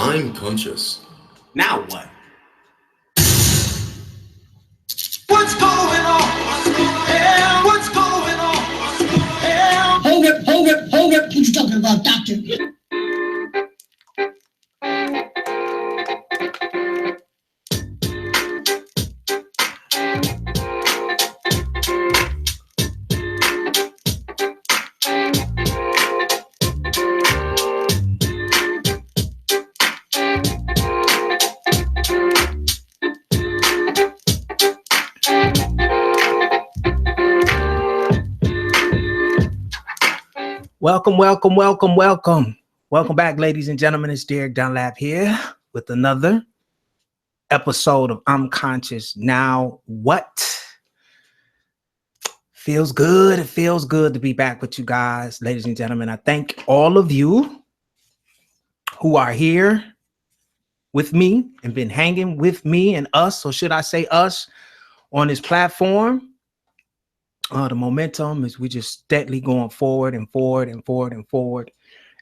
I'm conscious. Now what? What's going on? Yeah, what's going on? Yeah. Hold it. What you talking about, doctor? Welcome back, ladies and gentlemen. It's Derek Dunlap here with another episode of I'm Conscious. Now what? Feels good. It feels good to be back with you guys, ladies and gentlemen. I thank all of you who are here with me and been hanging with me and us, or should I say us, on this platform. The momentum is we just steadily going forward.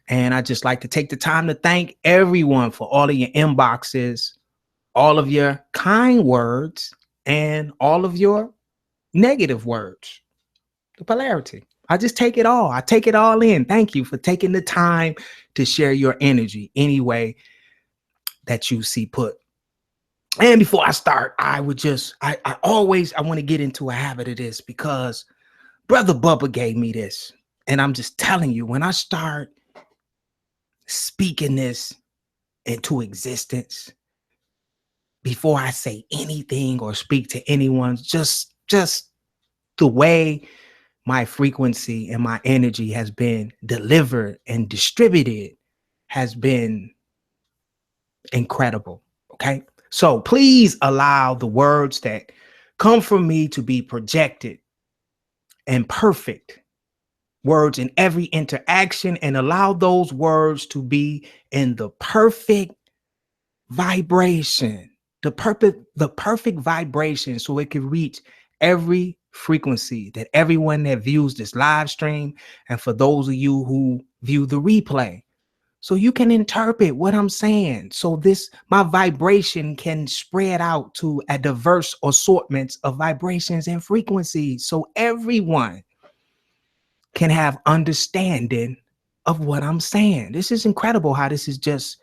And I just like to take the time to thank everyone for all of your inboxes, all of your kind words, and all of your negative words. The polarity. I just take it all. I take it all in. Thank you for taking the time to share your energy any way that you see put. And before I start, I want to get into a habit of this because Brother Bubba gave me this. And I'm just telling you, when I start speaking this into existence, before I say anything or speak to anyone, just the way my frequency and my energy has been delivered and distributed has been incredible. Okay. So please allow the words that come from me to be projected and perfect words in every interaction, and allow those words to be in the perfect vibration, the perfect vibration, so it can reach every frequency that everyone that views this live stream, and for those of you who view the replay, so you can interpret what I'm saying. So my vibration can spread out to a diverse assortments of vibrations and frequencies, so everyone can have understanding of what I'm saying. This is incredible how this is just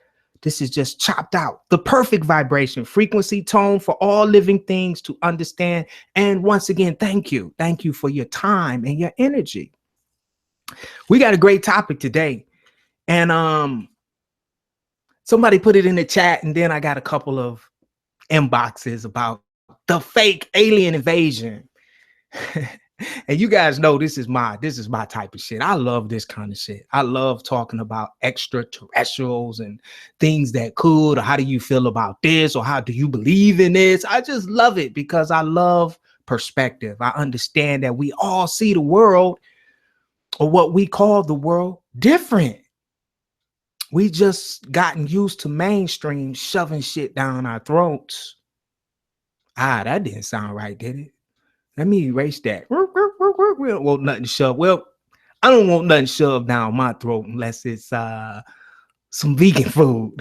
chopped out. The perfect vibration, frequency, tone for all living things to understand. And once again, thank you. Thank you for your time and your energy. We got a great topic today. And somebody put it in the chat, and then I got a couple of inboxes about the fake alien invasion. And you guys know this is my type of shit. I love this kind of shit. I love talking about extraterrestrials and things that could, or how do you feel about this, or how do you believe in this? I just love it because I love perspective. I understand that we all see the world, or what we call the world, different. We just gotten used to mainstream shoving shit down our throats. That didn't sound right, did it? Let me erase that. We don't want nothing shoved. Well, I don't want nothing shoved down my throat unless it's some vegan food.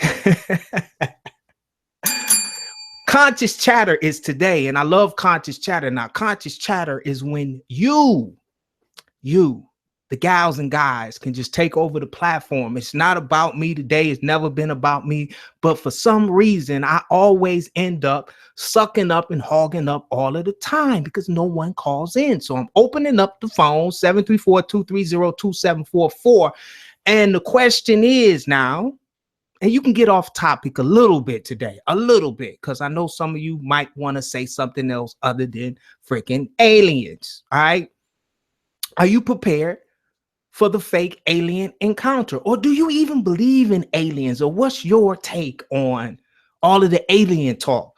Conscious chatter is today, and I love conscious chatter. Now, conscious chatter is when you, the gals and guys, can just take over the platform. It's not about me today. It's never been about me. But for some reason, I always end up sucking up and hogging up all of the time because no one calls in. So I'm opening up the phone, 734-230-2744. And the question is now, and you can get off topic a little bit today, because I know some of you might want to say something else other than freaking aliens. All right. Are you prepared for the fake alien encounter? Or do you even believe in aliens? Or what's your take on all of the alien talk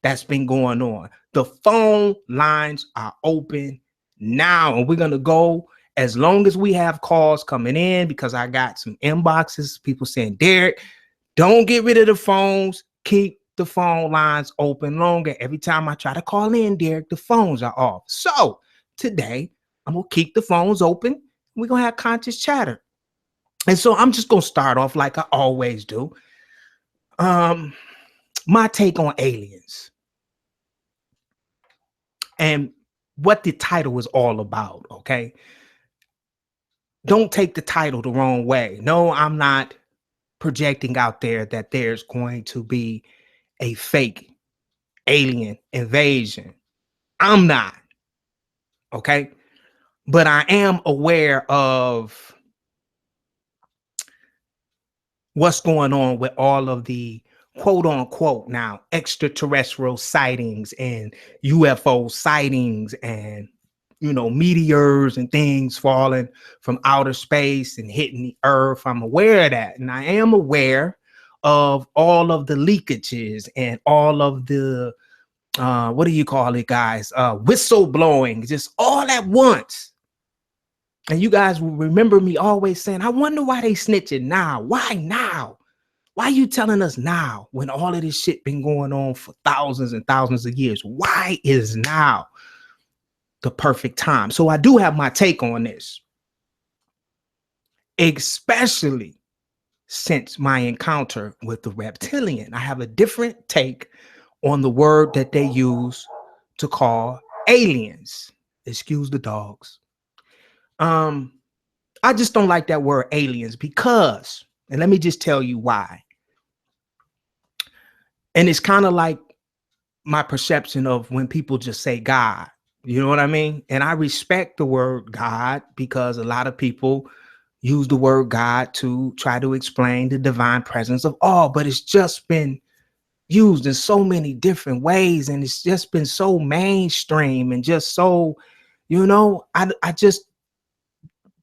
that's been going on? The phone lines are open now, and we're going to go as long as we have calls coming in, because I got some inboxes, people saying, Derek, don't get rid of the phones. Keep the phone lines open longer. Every time I try to call in, Derek, the phones are off. So today, I'm going to keep the phones open. We're going to have conscious chatter. And so I'm just going to start off like I always do. My take on aliens and what the title is all about. Okay. Don't take the title the wrong way. No, I'm not projecting out there that there's going to be a fake alien invasion. I'm not. Okay. But I am aware of what's going on with all of the quote unquote now extraterrestrial sightings and UFO sightings and meteors and things falling from outer space and hitting the earth. I'm aware of that. And I am aware of all of the leakages and all of the what do you call it, guys? Whistle blowing, just all at once. And you guys will remember me always saying, I wonder why they snitching now. Why now? Why are you telling us now when all of this shit been going on for thousands and thousands of years? Why is now the perfect time? So I do have my take on this, especially since my encounter with the reptilian. I have a different take on the word that they use to call aliens. Excuse the dogs. I just don't like that word aliens because, and let me just tell you why. And it's kind of like my perception of when people just say God, you know what I mean? And I respect the word God because a lot of people use the word God to try to explain the divine presence of all, but it's just been used in so many different ways. And it's just been so mainstream and just so, I just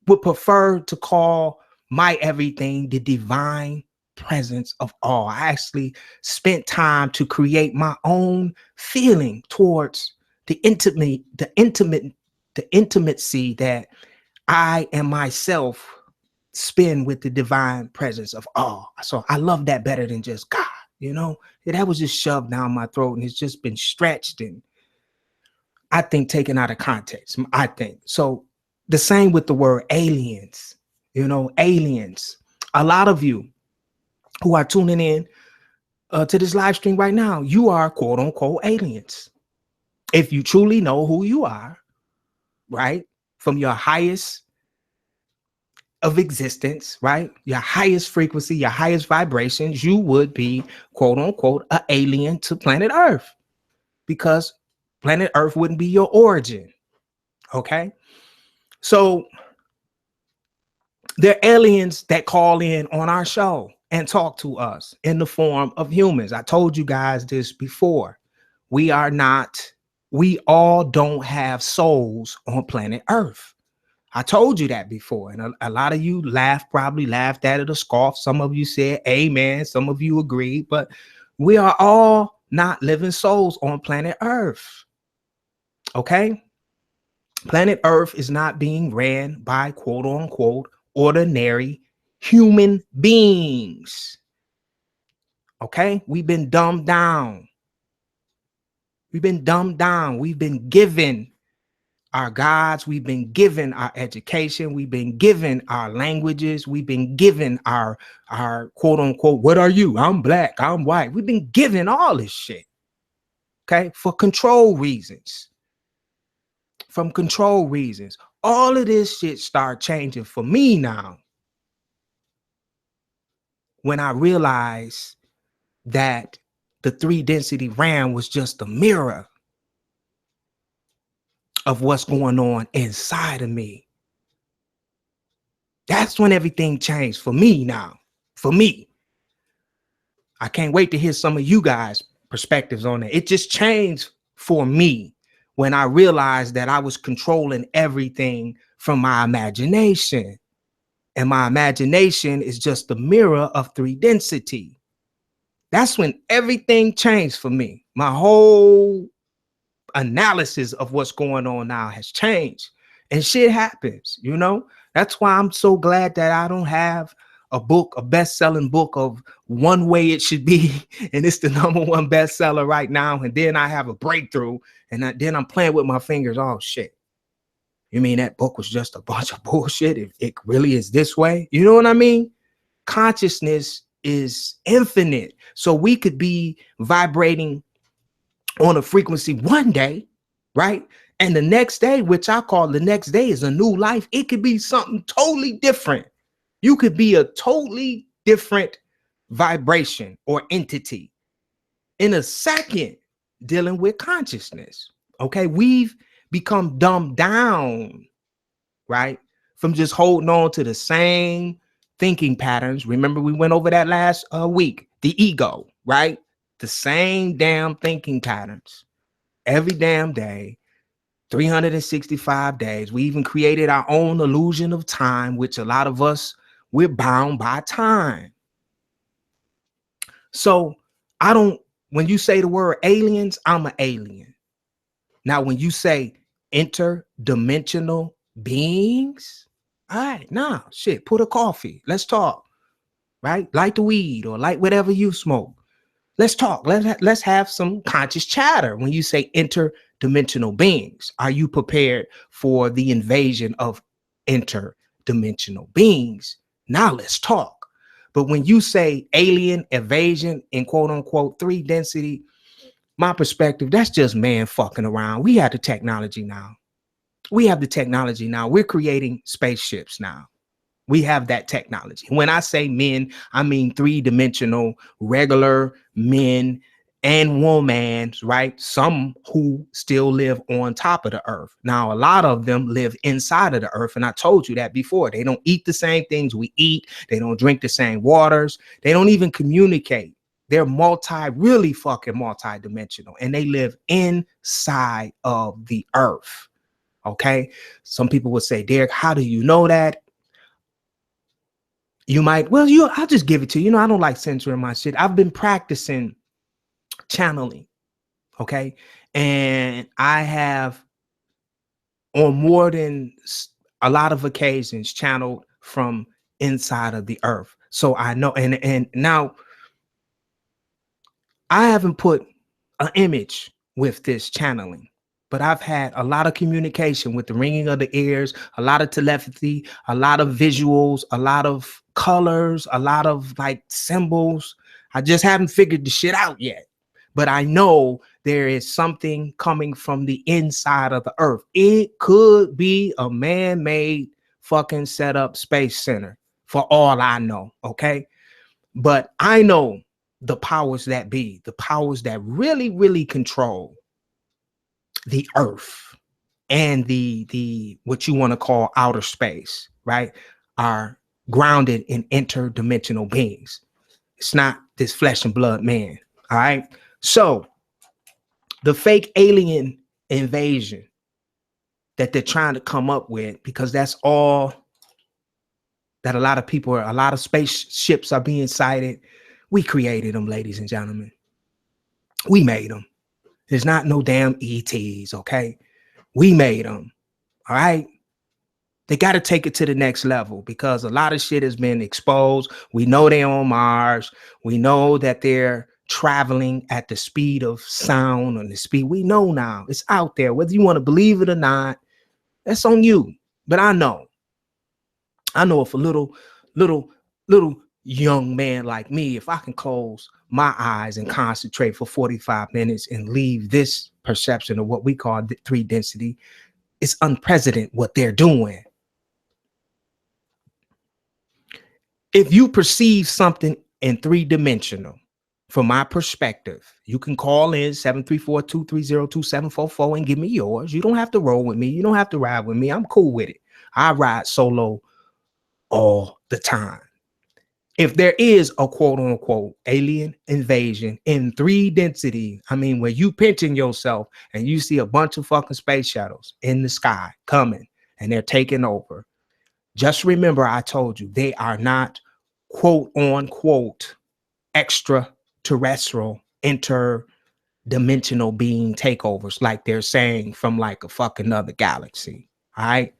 would prefer to call my everything the divine presence of all. I actually spent time to create my own feeling towards the intimacy that I and myself spend with the divine presence of all. So I love that better than just God, that was just shoved down my throat and it's just been stretched and I think taken out of context. I think so. The same with the word aliens, aliens. A lot of you who are tuning in to this live stream right now, you are quote unquote aliens. If you truly know who you are, right? From your highest of existence, right? Your highest frequency, your highest vibrations, you would be quote unquote an alien to planet Earth because planet Earth wouldn't be your origin. Okay. So there are aliens that call in on our show and talk to us in the form of humans. I told you guys this before. We all don't have souls on planet Earth. I told you that before. And a lot of you probably laughed at it or scoffed. Some of you said amen. Some of you agreed, but we are all not living souls on planet Earth. Okay. Planet Earth is not being ran by quote unquote ordinary human beings. Okay, we've been dumbed down. We've been given our gods. We've been given our education. We've been given our languages. We've been given our quote unquote, what are you? I'm black, I'm white. We've been given all this shit. Okay, for control reasons. From control reasons. All of this shit start changing for me now when I realized that the 3 density RAM was just a mirror of what's going on inside of me. That's when everything changed for me now. For me. I can't wait to hear some of you guys' perspectives on it. It just changed for me when I realized that I was controlling everything from my imagination. And my imagination is just the mirror of 3 density. That's when everything changed for me. My whole analysis of what's going on now has changed. And shit happens, That's why I'm so glad that I don't have a best-selling book of One Way It Should Be, and it's the #1 bestseller right now. And then I have a breakthrough, and then I'm playing with my fingers. Oh shit! You mean that book was just a bunch of bullshit? If it really is this way, you know what I mean? Consciousness is infinite. So we could be vibrating on a frequency one day, right? And the next day, which I call the next day, is a new life. It could be something totally different. You could be a totally different vibration or entity in a second, dealing with consciousness. Okay, we've become dumbed down, right? From just holding on to the same thinking patterns. Remember, we went over that last week, the ego, right? The same damn thinking patterns every damn day, 365 days. We even created our own illusion of time, which a lot of us, we're bound by time. So I don't, when you say the word aliens, I'm an alien. Now, when you say interdimensional beings, all right, nah, shit, put a coffee. Let's talk, right? Light the weed or light whatever you smoke. Let's talk. Let's have some conscious chatter. When you say interdimensional beings, are you prepared for the invasion of interdimensional beings? Now let's talk. But when you say alien invasion in quote unquote 3 density, my perspective, that's just man fucking around. We have the technology now. We're creating spaceships now. We have that technology. When I say men, I mean 3-dimensional regular men and women, right? Some who still live on top of the earth. Now, a lot of them live inside of the earth. And I told you that before. They don't eat the same things we eat. They don't drink the same waters. They don't even communicate. They're really fucking multi-dimensional. And they live inside of the earth. Okay. Some people would say, Derek, how do you know that? You might, well, I'll just give it to you. You know, I don't like censoring my shit. I've been practicing channeling, okay? And I have on more than a lot of occasions channeled from inside of the earth. So I know, and now I haven't put an image with this channeling, but I've had a lot of communication with the ringing of the ears, a lot of telepathy, a lot of visuals, a lot of colors, a lot of like symbols. I just haven't figured the shit out yet, but I know there is something coming from the inside of the earth. It could be a man-made fucking set up space center for all I know. Okay. But I know the powers that be, the powers that really, really control the earth and the what you want to call outer space, right, are grounded in interdimensional beings. It's not this flesh and blood man. All right. So the fake alien invasion that they're trying to come up with, because that's all that a lot of spaceships are being sighted. We created them, ladies and gentlemen. We made them. There's not no damn ETs, okay? We made them, all right? They got to take it to the next level because a lot of shit has been exposed. We know they're on Mars. We know that they're traveling at the speed of sound and the speed. We know now. It's out there. Whether you want to believe it or not, that's on you. But I know if a little young man like me, if I can close my eyes and concentrate for 45 minutes and leave this perception of what we call 3 density, it's unprecedented what they're doing. If you perceive something in 3-dimensional, from my perspective, you can call in 734-230-2744 and give me yours. You don't have to roll with me. You don't have to ride with me. I'm cool with it. I ride solo all the time. If there is a quote unquote alien invasion in 3 density, I mean, where you pinching yourself and you see a bunch of fucking space shuttles in the sky coming and they're taking over, just remember I told you they are not quote unquote extraterrestrial interdimensional being takeovers like they're saying from like a fucking other galaxy. All right.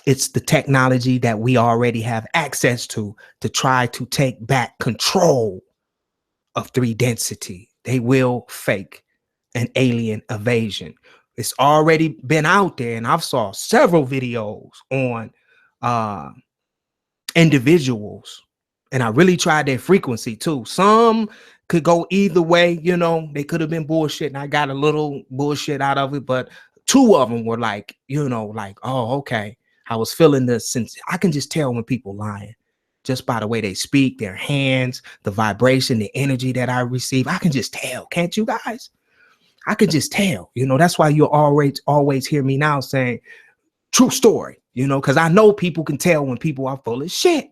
It's the technology that we already have access to try to take back control of 3 density. They will fake an alien invasion. It's already been out there, and I've saw several videos on individuals And I really tried their frequency too. Some could go either way, you know, they could have been bullshit and I got a little bullshit out of it, but two of them were like, you know, like, oh, okay. I was feeling this since I can just tell when people lying just by the way they speak, their hands, the vibration, the energy that I receive. I can just tell, can't you guys? I could just tell, you know, that's why you always hear me now saying true story, you know, because I know people can tell when people are full of shit.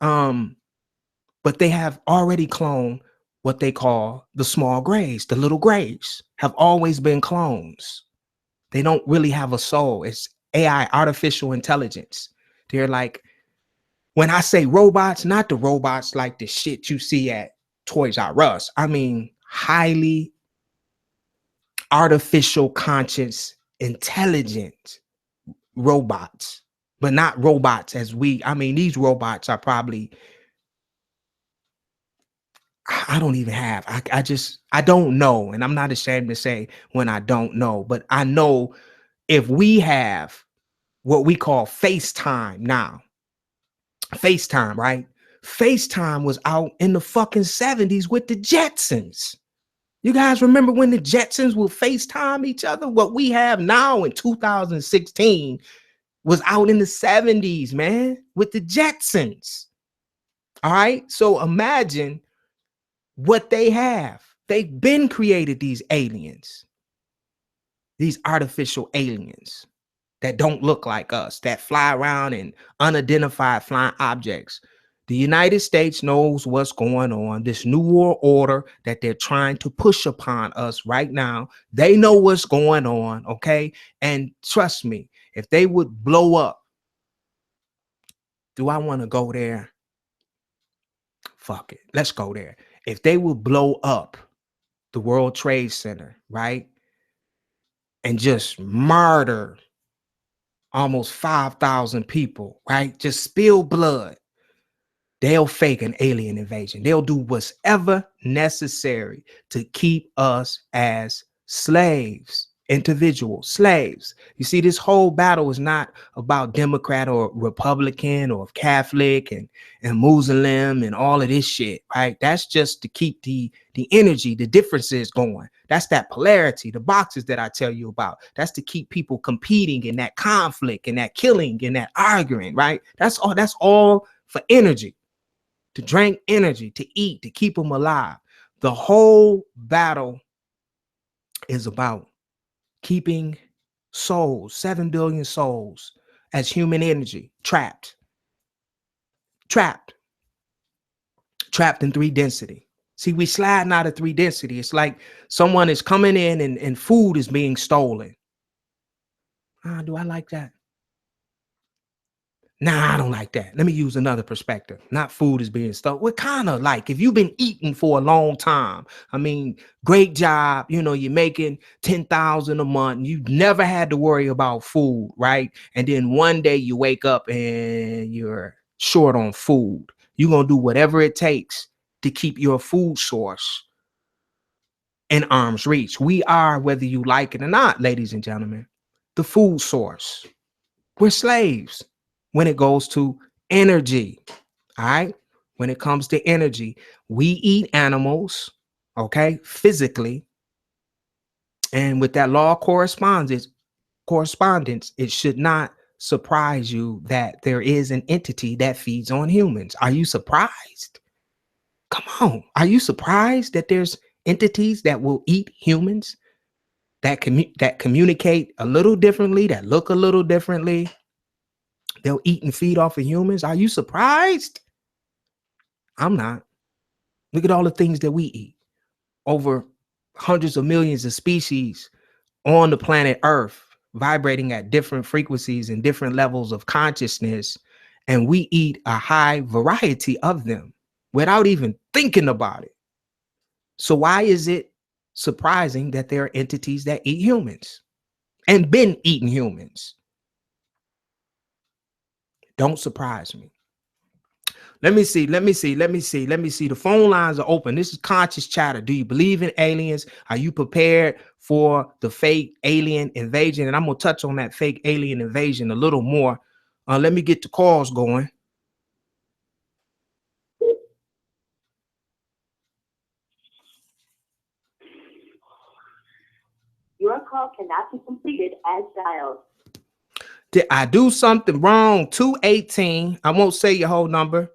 But they have already cloned what they call the small grays. The little grays have always been clones. They don't really have a soul. It's AI, artificial intelligence. They're like, when I say robots, not the robots like the shit you see at Toys R Us. I mean, highly artificial conscious, intelligent robots, but not robots as we, I mean, these robots are probably, I don't even have, I don't know. And I'm not ashamed to say when I don't know, but I know if we have what we call FaceTime now, FaceTime, right? FaceTime was out in the fucking 70s with the Jetsons. You guys remember when the Jetsons will FaceTime each other? What we have now in 2016 was out in the 70s, man, with the Jetsons. All right. So imagine what they have. They've been created these aliens, these artificial aliens that don't look like us, that fly around in unidentified flying objects. The United States knows what's going on, this new world order that they're trying to push upon us right now. They know what's going on, okay? And trust me, if they would blow up, do I want to go there? Fuck it, let's go there. If they would blow up the World Trade Center, right? And just murder almost 5,000 people, right? Just spill blood. They'll fake an alien invasion. They'll do whatever necessary to keep us as slaves, individuals, slaves. You see, this whole battle is not about Democrat or Republican or Catholic and Muslim and all of this shit, right? That's just to keep the energy, the differences going. That's that polarity, the boxes that I tell you about. That's to keep people competing in that conflict and that killing and that arguing, right? That's all for energy. To drink energy, to eat, to keep them alive. The whole battle is about keeping souls, 7 billion souls as human energy, trapped in 3 density. See, we sliding out of 3 density. It's like someone is coming in and food is being stolen. Do I like that? Nah, I don't like that. Let me use another perspective. Not food is being stolen. What kind of like, if you've been eating for a long time, I mean, great job, you know, you're making 10,000 a month. You've never had to worry about food, right? And then one day you wake up and you're short on food. You're going to do whatever it takes to keep your food source in arm's reach. We are, whether you like it or not, ladies and gentlemen, the food source. We're slaves when it goes to energy. All right. When it comes to energy, we eat animals, okay, physically. And with that law of correspondence, it should not surprise you that there is an entity that feeds on humans. Are you surprised? Come on. Are you surprised that there's entities that will eat humans, that communicate a little differently, that look a little differently? They'll eat and feed off of humans. Are you surprised? I'm not. Look at all the things that we eat. Over hundreds of millions of species on the planet Earth, vibrating at different frequencies and different levels of consciousness. And we eat a high variety of them without even thinking about it. So why is it surprising that there are entities that eat humans and been eating humans? Don't surprise me. Let me see. The phone lines are open. This is conscious chatter. Do you believe in aliens? Are you prepared for the fake alien invasion? And I'm going to touch on that fake alien invasion a little more. Let me get the calls going. Your call cannot be completed as dialed. Did I do something wrong? 218. I won't say your whole number.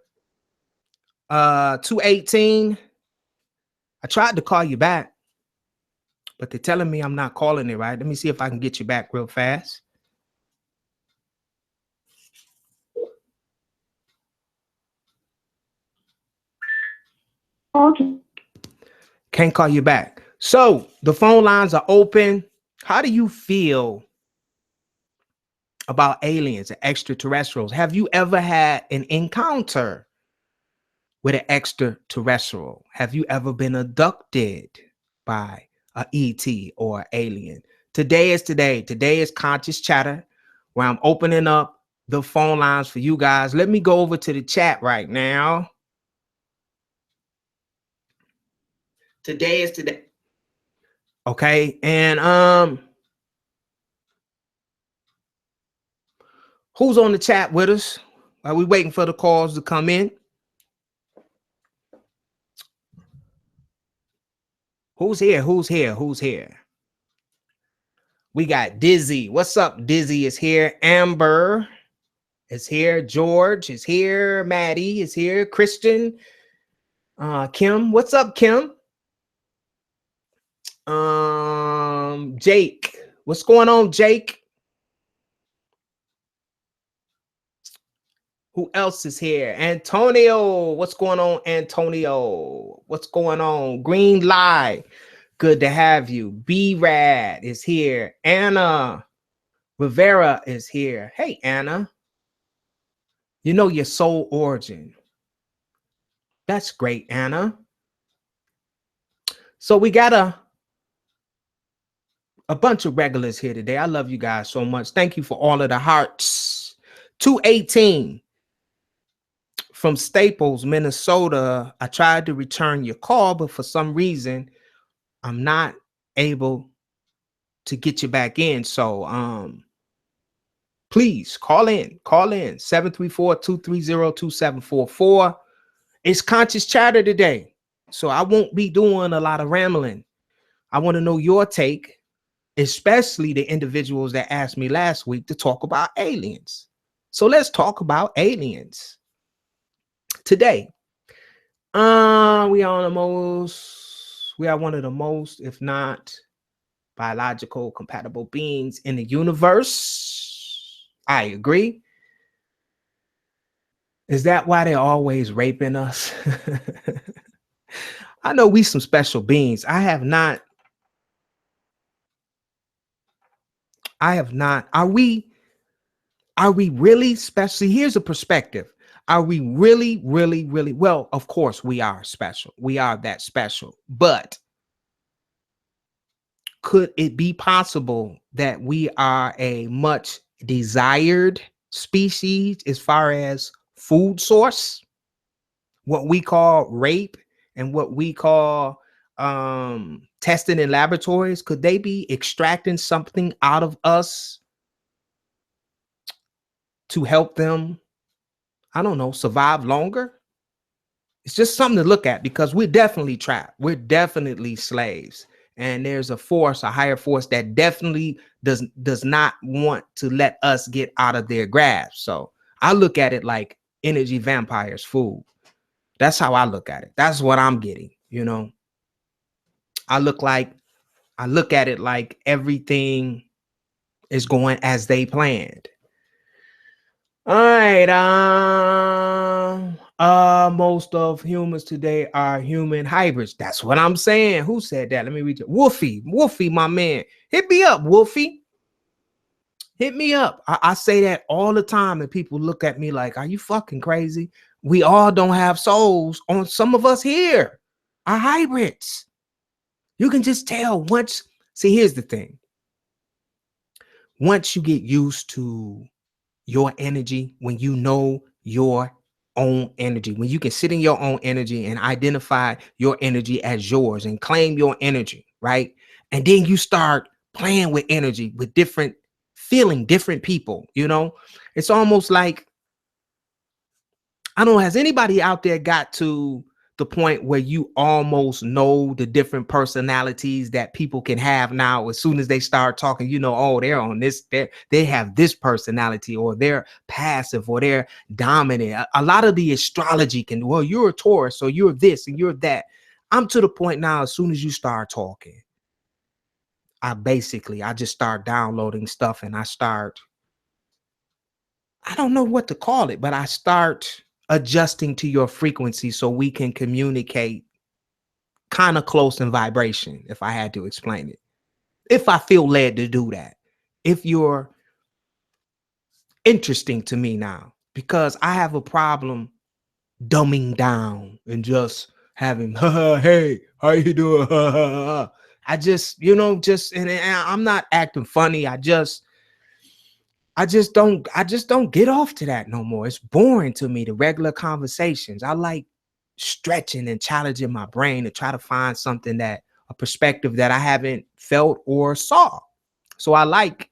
218. I tried to call you back, but they're telling me I'm not calling it right. Let me see if I can get you back real fast. Okay. Can't call you back. So the phone lines are open. How do you feel about aliens and extraterrestrials? Have you ever had an encounter with an extraterrestrial? Have you ever been abducted by a ET or alien? Today is today. Today is Conscious Chatter, where I'm opening up the phone lines for you guys. Let me go over to the chat right now. Today is today. Okay, and who's on the chat with us? Are we waiting for the calls to come in? Who's here? Who's here? Who's here? We got Dizzy. What's up? Dizzy is here. Amber is here. George is here. Maddie is here. Christian. Kim. What's up, Kim? Jake. What's going on, Jake? Who else is here? Antonio. What's going on, Antonio? What's going on? Green Lie. Good to have you. B-Rad is here. Anna Rivera is here. Hey, Anna. You know your soul origin. That's great, Anna. So we got a bunch of regulars here today. I love you guys so much. Thank you for all of the hearts. 218 from Staples, Minnesota. I tried to return your call, but for some reason, I'm not able to get you back in. So please call in 734-230-2744. It's Conscious Chatter today, so I won't be doing a lot of rambling. I want to know your take, especially the individuals that asked me last week to talk about aliens. So let's talk about aliens today. We are one of the most, if not biological compatible beings in the universe. I agree. Is that why they're always raping us? I know we some special beings. I have not. Are we really special? Here's a perspective. Are we really, really, really? Well, of course we are special. We are that special. But could it be possible that we are a much desired species as far as food source? What we call rape and what we call testing in laboratories, could they be extracting something out of us to help them, I don't know, survive longer? It's just something to look at, because we're definitely trapped. We're definitely slaves. And there's a force, a higher force that definitely does not want to let us get out of their grasp. So I look at it like energy vampires, food. That's how I look at it. That's what I'm getting, you know. I look at it like everything is going as they planned. All right. Most of humans today are human hybrids. That's what I'm saying. Who said that? Let me read it. Wolfie, my man. Hit me up, Wolfie. Hit me up. I say that all the time, and people look at me like, are you fucking crazy? We all don't have souls. On some of us here are hybrids. You can just tell once. See, here's the thing. Once you get used to your energy, when you know your own energy, when you can sit in your own energy and identify your energy as yours and claim your energy, right? And then you start playing with energy, with different people, you know? It's almost like, I don't know, has anybody out there got to the point where you almost know the different personalities that people can have now. As soon as they start talking, you know, oh, they're on this, they have this personality, or they're passive, or they're dominant. A lot of the astrology can, well, you're a Taurus, so you're this and you're that. I'm to the point now, as soon as you start talking, I just start downloading stuff, and I don't know what to call it, but I start adjusting to your frequency so we can communicate kind of close in vibration, if I had to explain it. If I feel led to do that. If you're interesting to me now, because I have a problem dumbing down and just having, hey, how you doing? I just, you know, and I'm not acting funny. I just don't get off to that no more. It's boring to me, the regular conversations. I like stretching and challenging my brain to try to find something, that a perspective that I haven't felt or saw. So I like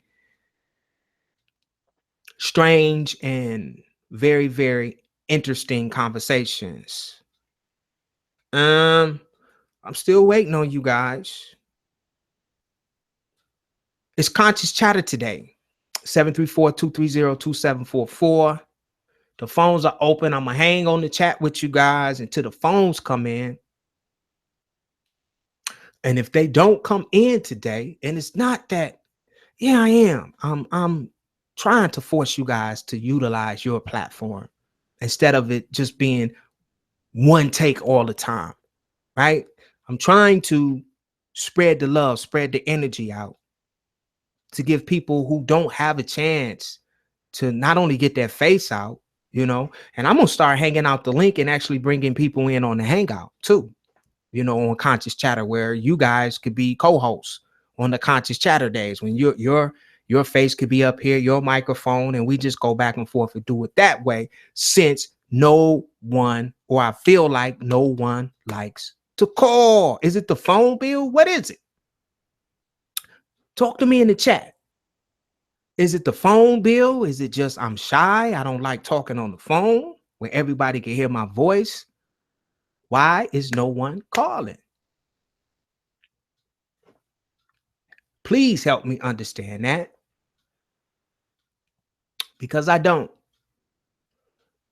strange and very, very interesting conversations. I'm still waiting on you guys. It's Conscious Chatter today. 734-230-2744. The phones are open. I'm gonna hang on the chat with you guys until the phones come in. And if they don't come in today, and it's not that, yeah, I am. I'm trying to force you guys to utilize your platform instead of it just being one take all the time, right? I'm trying to spread the love, spread the energy out, to give people who don't have a chance to not only get their face out, you know, and I'm gonna start hanging out the link and actually bringing people in on the hangout too, you know, on Conscious Chatter, where you guys could be co-hosts on the Conscious Chatter days, when your face could be up here, your microphone, and we just go back and forth and do it that way, since no one, or I feel like no one, likes to call. Is it the phone bill? What is it? Talk to me in the chat. Is it the phone bill? Is it just I'm shy? I don't like talking on the phone where everybody can hear my voice. Why is no one calling? Please help me understand that, because I don't.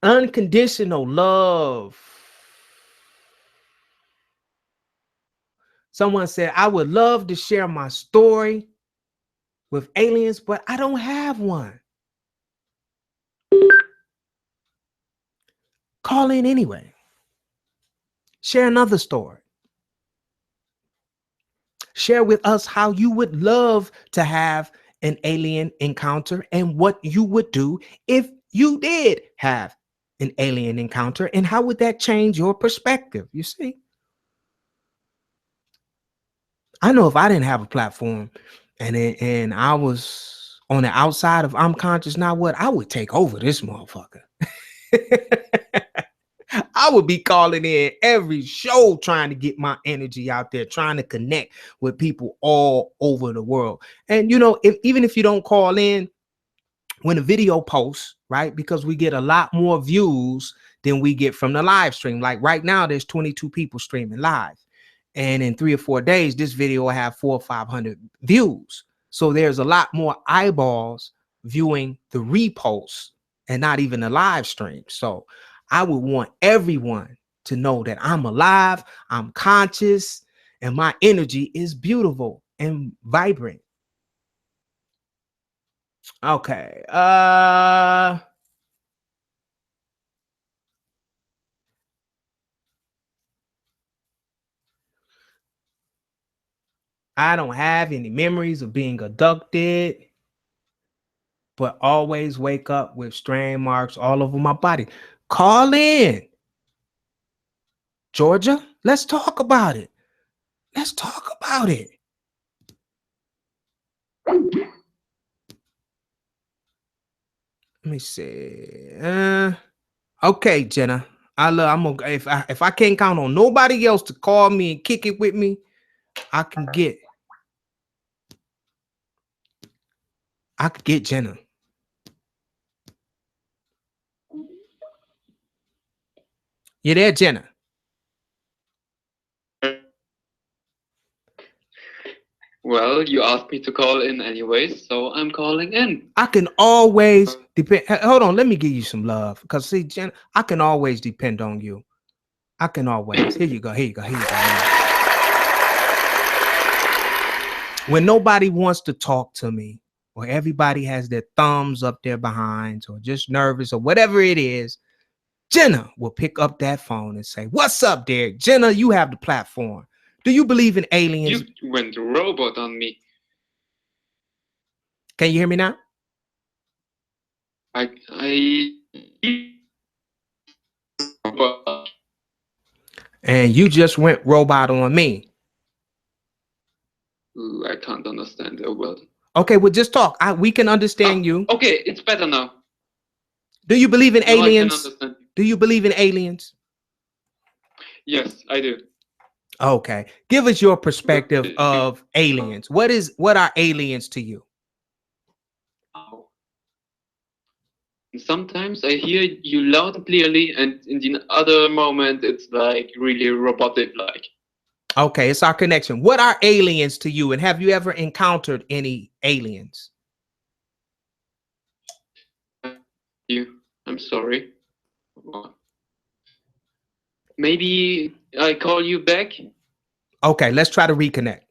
Unconditional love. Someone said, I would love to share my story with aliens, but I don't have one. Call in anyway. Share another story. Share with us how you would love to have an alien encounter and what you would do if you did have an alien encounter, and how would that change your perspective? You see, I know if I didn't have a platform and I was on the outside of I'm Conscious Now, what I would take over this motherfucker. I would be calling in every show trying to get my energy out there, trying to connect with people all over the world. And, you know, even if you don't call in when a video posts, right, because we get a lot more views than we get from the live stream. Like right now, there's 22 people streaming live. And in 3 or 4 days, this video will have 400 or 500 views. So there's a lot more eyeballs viewing the reposts and not even the live stream. So I would want everyone to know that I'm alive, I'm conscious, and my energy is beautiful and vibrant. Okay. I don't have any memories of being abducted, but always wake up with strain marks all over my body. Call in, Georgia. Let's talk about it. Let's talk about it. Let me see. Okay, Jenna. I'm gonna, if I can't count on nobody else to call me and kick it with me, I could get Jenna. You there, Jenna? Well, you asked me to call in anyways, so I'm calling in. I can always depend. Hold on, let me give you some love. Because see, Jen, I can always depend on you. I can always. Here you go. Here you go. Here you go. When nobody wants to talk to me, or everybody has their thumbs up their behinds, or just nervous, or whatever it is, Jenna will pick up that phone and say, "What's up, Derek? Jenna, you have the platform. Do you believe in aliens?" You went robot on me. Can you hear me now? I And you just went robot on me. Ooh, I can't understand a word. Okay, well, just talk. We can understand you. Okay, it's better now. Do you believe in Now aliens? I can understand. Do you believe in aliens? Yes, I do. Okay. Give us your perspective of aliens. What are aliens to you? Sometimes I hear you loud and clearly, and in the other moment, it's like really robotic-like. Okay, it's our connection. What are aliens to you? And have you ever encountered any aliens? I'm sorry. Maybe I call you back? Okay, let's try to reconnect.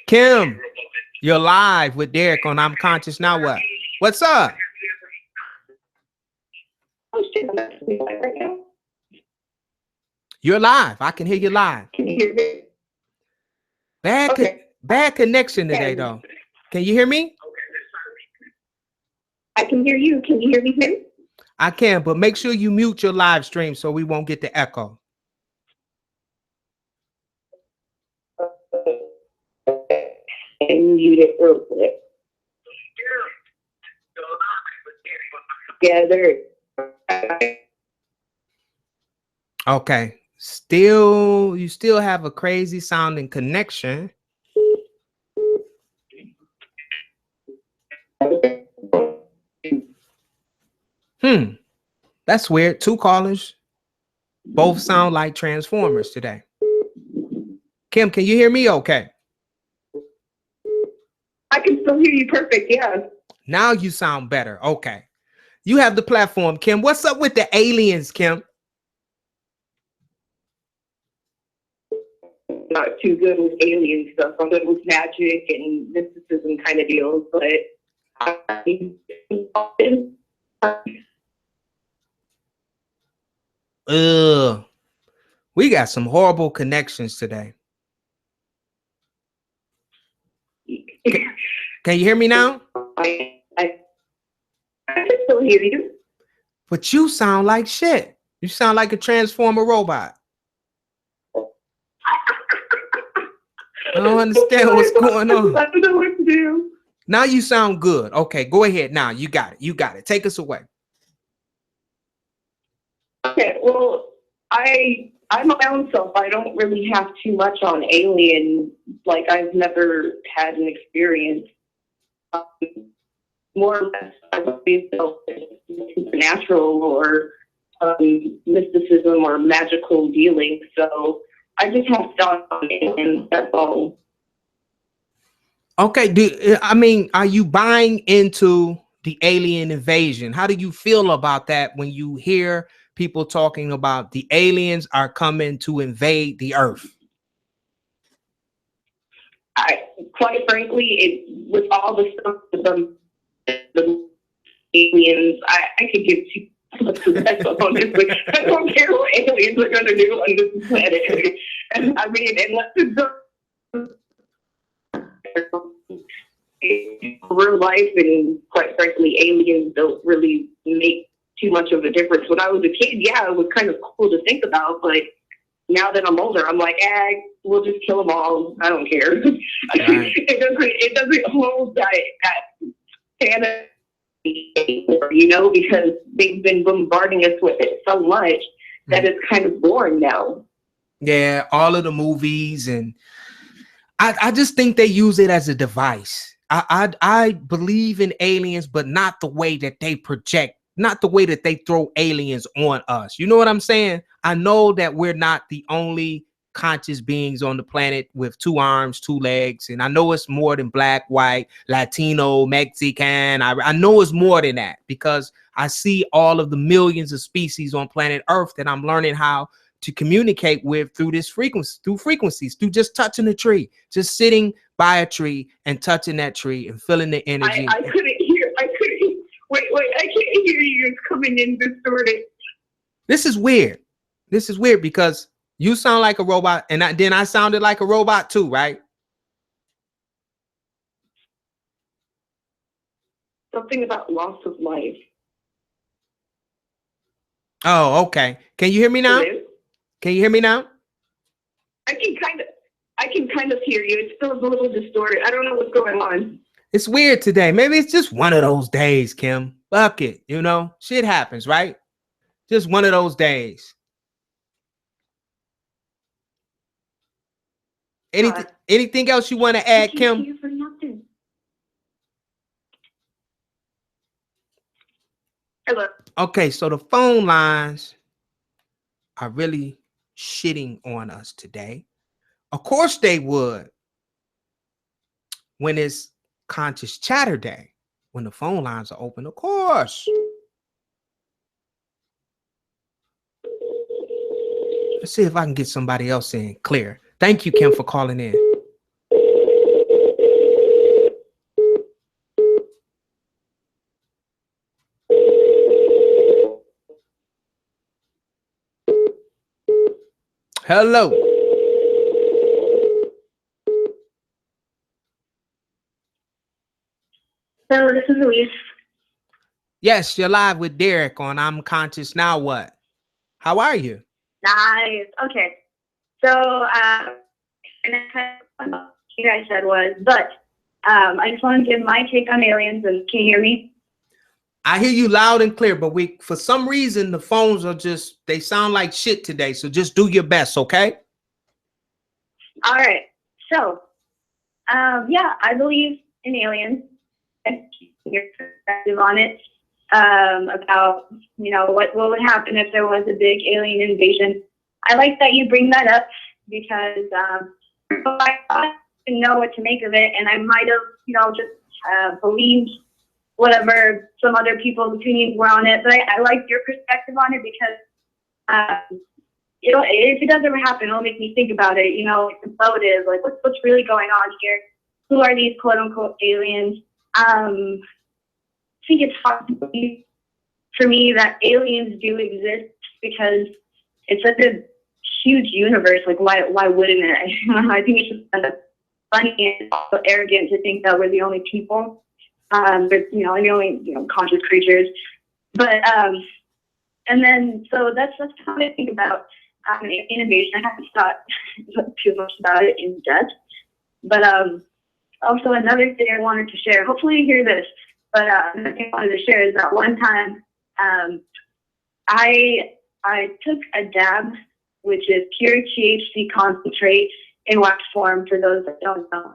Kim, you're live with Derek on I'm Conscious Now What? What's up? You're live. I can hear you live. Can you hear me? Bad connection today, though. Can you hear me? I can hear you. Can you hear me too? I can, but make sure you mute your live stream so we won't get the echo. And mute it real quick. Yeah, there. Okay. You still have a crazy sounding connection. That's weird. 2 callers. Both sound like Transformers today. Kim, can you hear me okay? I can still hear you perfect, yeah. Now you sound better. Okay. You have the platform, Kim. What's up with the aliens, Kim? Not too good with alien stuff. I'm good with magic and mysticism kind of deals, but We got some horrible connections today. Can you hear me now? I can still hear you. But you sound like shit. You sound like a Transformer robot. I don't understand what's going on. I don't know what to do. Now you sound good. Okay, go ahead. Now you got it. You got it. Take us away. Okay, well, I'm my own self. I don't really have too much on alien. Like, I've never had an experience. More or less, I've always felt supernatural or mysticism or magical dealings. So I just have thoughts on aliens. That's all. Okay. Are you buying into the alien invasion? How do you feel about that when you hear people talking about the aliens are coming to invade the earth? Quite frankly, with all the stuff with the aliens, I could give two honestly. I don't care what aliens are going to do on this planet. And I mean, unless it's real life, and quite frankly, aliens don't really make too much of a difference. When I was a kid, yeah, it was kind of cool to think about, but now that I'm older, I'm like, we'll just kill them all. I don't care. Right. It doesn't hold that fantasy, because they've been bombarding us with it so much that it's kind of boring now. Yeah, all of the movies, and I just think they use it as a device. I believe in aliens, but not the way that they project, not the way that they throw aliens on us. You know what I'm saying? I know that we're not the only conscious beings on the planet with 2 arms, 2 legs, and I know it's more than black, white, Latino, Mexican. I know it's more than that because I see all of the millions of species on planet Earth that I'm learning how to communicate with through this frequency, through frequencies, through just touching a tree, just sitting by a tree and touching that tree and feeling the energy. I couldn't hear. Wait, I can't hear you. It's coming in distorted. This is weird. This is weird because you sound like a robot, and then I sounded like a robot too, right? Something about loss of life. Oh, okay. Can you hear me now? Hello? Can you hear me now? I can kind of hear you. It's still a little distorted. I don't know what's going on. It's weird today. Maybe it's just one of those days, Kim. Fuck it. You know, shit happens, right? Just one of those days. Anything else you want to add, Kim? For nothing. Hello. Okay, so the phone lines are really shitting on us today. Of course they would when it's conscious chatter day, when the phone lines are open, of course. Let's see if I can get somebody else in clear. Thank you, Kim, for calling in. Hello. Hello, this is Luis. Yes, you're live with Derek on I'm Conscious Now What? How are you? Nice. Okay. So, and that's kind of what you guys said was, but I just want to give my take on aliens. And can you hear me? I hear you loud and clear, but for some reason, the phones are they sound like shit today. So just do your best, okay? All right. So, yeah, I believe in aliens. And your perspective on it, about, what would happen if there was a big alien invasion. I like that you bring that up because I didn't know what to make of it, and I might have, just believed whatever some other people's opinions were on it. But I like your perspective on it because if it does ever happen, it'll make me think about it. Like the motive, like what's really going on here? Who are these quote unquote aliens? I think it's hard to believe for me that aliens do exist because it's such a huge universe. Like why wouldn't it? I think it's just kind of funny and also arrogant to think that we're the only people. There's the only conscious creatures. But and then so that's how I think about innovation. I haven't thought too much about it in depth. But also another thing I wanted to share. Hopefully you hear this. But another thing I wanted to share is that one time I took a dab, which is pure THC concentrate in wax form for those that don't know.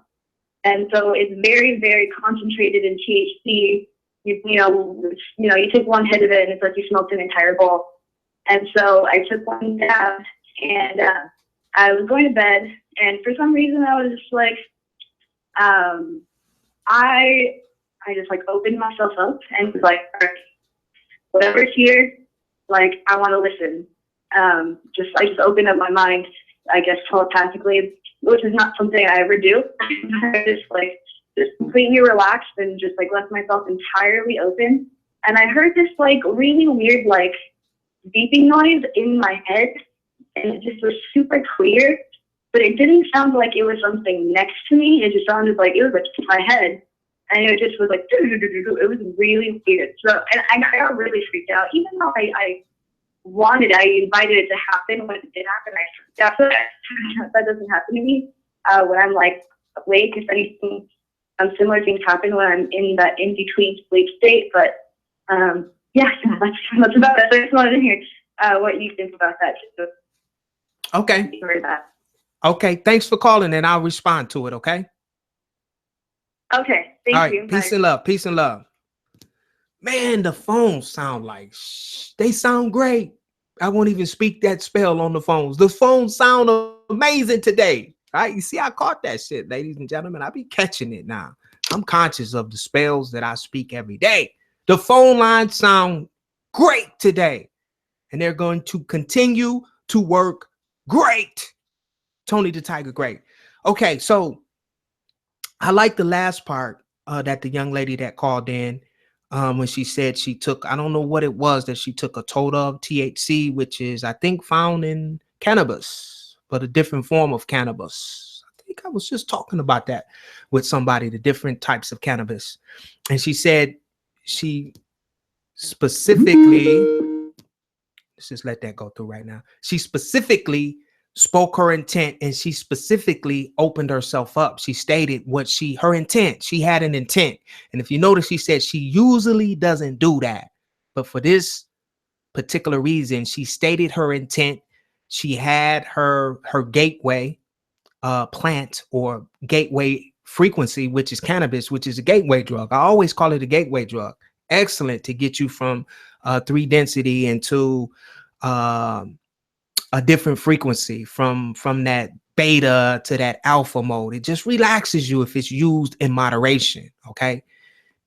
And so it's very, very concentrated in THC. You take one hit of it and it's like you smoked an entire bowl. And so I took one dab and I was going to bed, and for some reason I was just like, I just like opened myself up and was like, all right, whatever's here, like I want to listen. I just opened up my mind, I guess telepathically, which is not something I ever do. I just completely relaxed and just like left myself entirely open. And I heard this like really weird like beeping noise in my head, and it just was super clear, but it didn't sound like it was something next to me. It just sounded like it was like in my head, and it just was like it was really weird. So and I got really freaked out, even though I invited it to happen. When it did happen, I freaked out. So that doesn't happen to me when I'm like awake. If anything, similar things happen when I'm in that in between sleep state. But yeah, that's about it. So I just wanted to hear what you think about that. Okay. That. Okay. Thanks for calling, and I'll respond to it. Okay. Okay, All thank right, you. peace Bye. and love. Peace and love. Man, the phones sound like they sound great. I won't even speak that spell on the phones. The phones sound amazing today. All right, you see, I caught that shit, ladies and gentlemen. I be catching it now. I'm conscious of the spells that I speak every day. The phone lines sound great today, and they're going to continue to work great. Tony the Tiger, great. Okay, so I like the last part that the young lady that called in when she said she took, I don't know what it was that she took a total of THC, which is, I think, found in cannabis, but a different form of cannabis. I think I was just talking about that with somebody, the different types of cannabis. And she said she specifically, let's just let that go through right now. She specifically spoke her intent, and she specifically opened herself up. She stated what her intent. She had an intent. And if you notice, she said she usually doesn't do that. But for this particular reason, she stated her intent. She had her gateway plant or gateway frequency, which is cannabis, which is a gateway drug. I always call it a gateway drug. Excellent to get you from 3 density into a different frequency, from that beta to that alpha mode. It just relaxes you if it's used in moderation. Okay.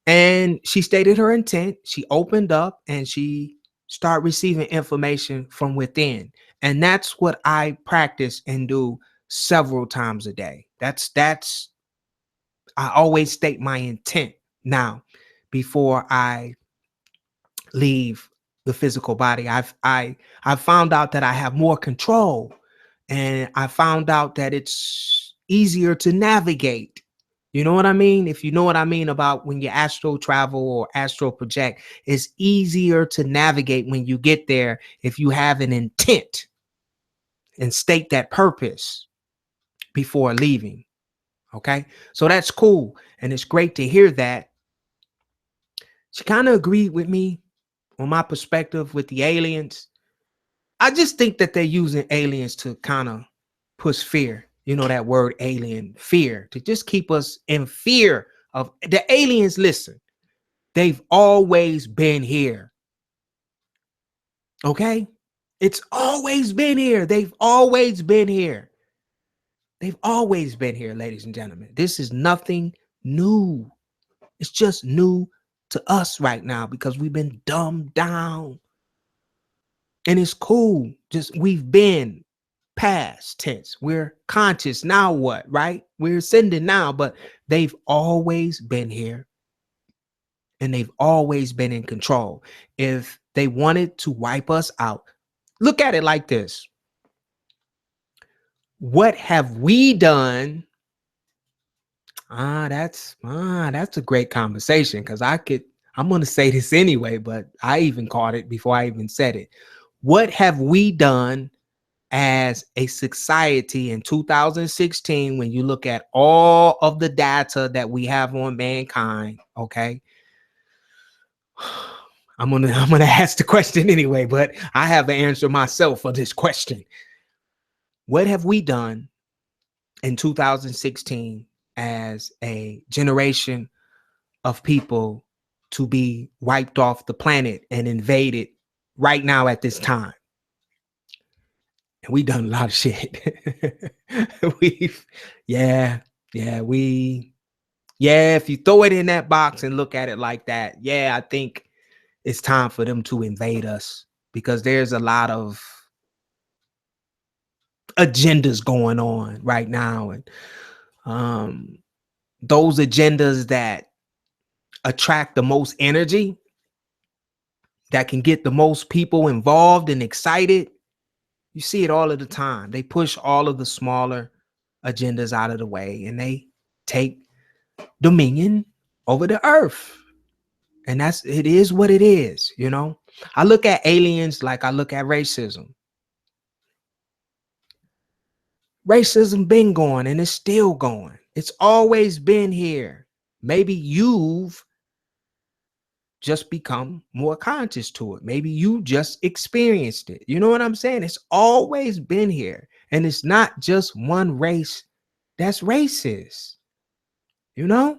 And she stated her intent. She opened up and she started receiving information from within. And that's what I practice and do several times a day. That's I always state my intent now before I leave the physical body. I've found out that I have more control, and I found out that it's easier to navigate. You know what I mean? If you know what I mean about when you astral travel or astral project, it's easier to navigate when you get there if you have an intent and state that purpose before leaving. Okay, so that's cool, and it's great to hear that. She kind of agreed with me on my perspective with the aliens. I just think that they're using aliens to kind of push fear. You know that word alien, fear, to just keep us in fear of the aliens. Listen, they've always been here. Okay? It's always been here. They've always been here. They've always been here, ladies and gentlemen. This is nothing new. It's just new to us right now because we've been dumbed down. And it's cool. Just we've been past tense. We're conscious. Now what, right? We're ascending now, but they've always been here. And they've always been in control. If they wanted to wipe us out, look at it like this. What have we done? That's a great conversation, because I'm going to say this anyway, but I even caught it before I even said it. What have we done as a society in 2016 when you look at all of the data that we have on mankind? Okay. I'm gonna ask the question anyway, but I have an answer myself for this question. What have we done in 2016 as a generation of people to be wiped off the planet and invaded right now at this time? And we done a lot of shit. If you throw it in that box and look at it like that, I think it's time for them to invade us, because there's a lot of agendas going on right now. And those agendas that attract the most energy, that can get the most people involved and excited, you see it all of the time. They push all of the smaller agendas out of the way, and they take dominion over the earth. And it is what it is. You know, I look at aliens like I look at racism. Racism been going and it's still going. It's always been here. Maybe you've just become more conscious to it. Maybe you just experienced it. You know what I'm saying? It's always been here. And it's not just one race that's racist. You know?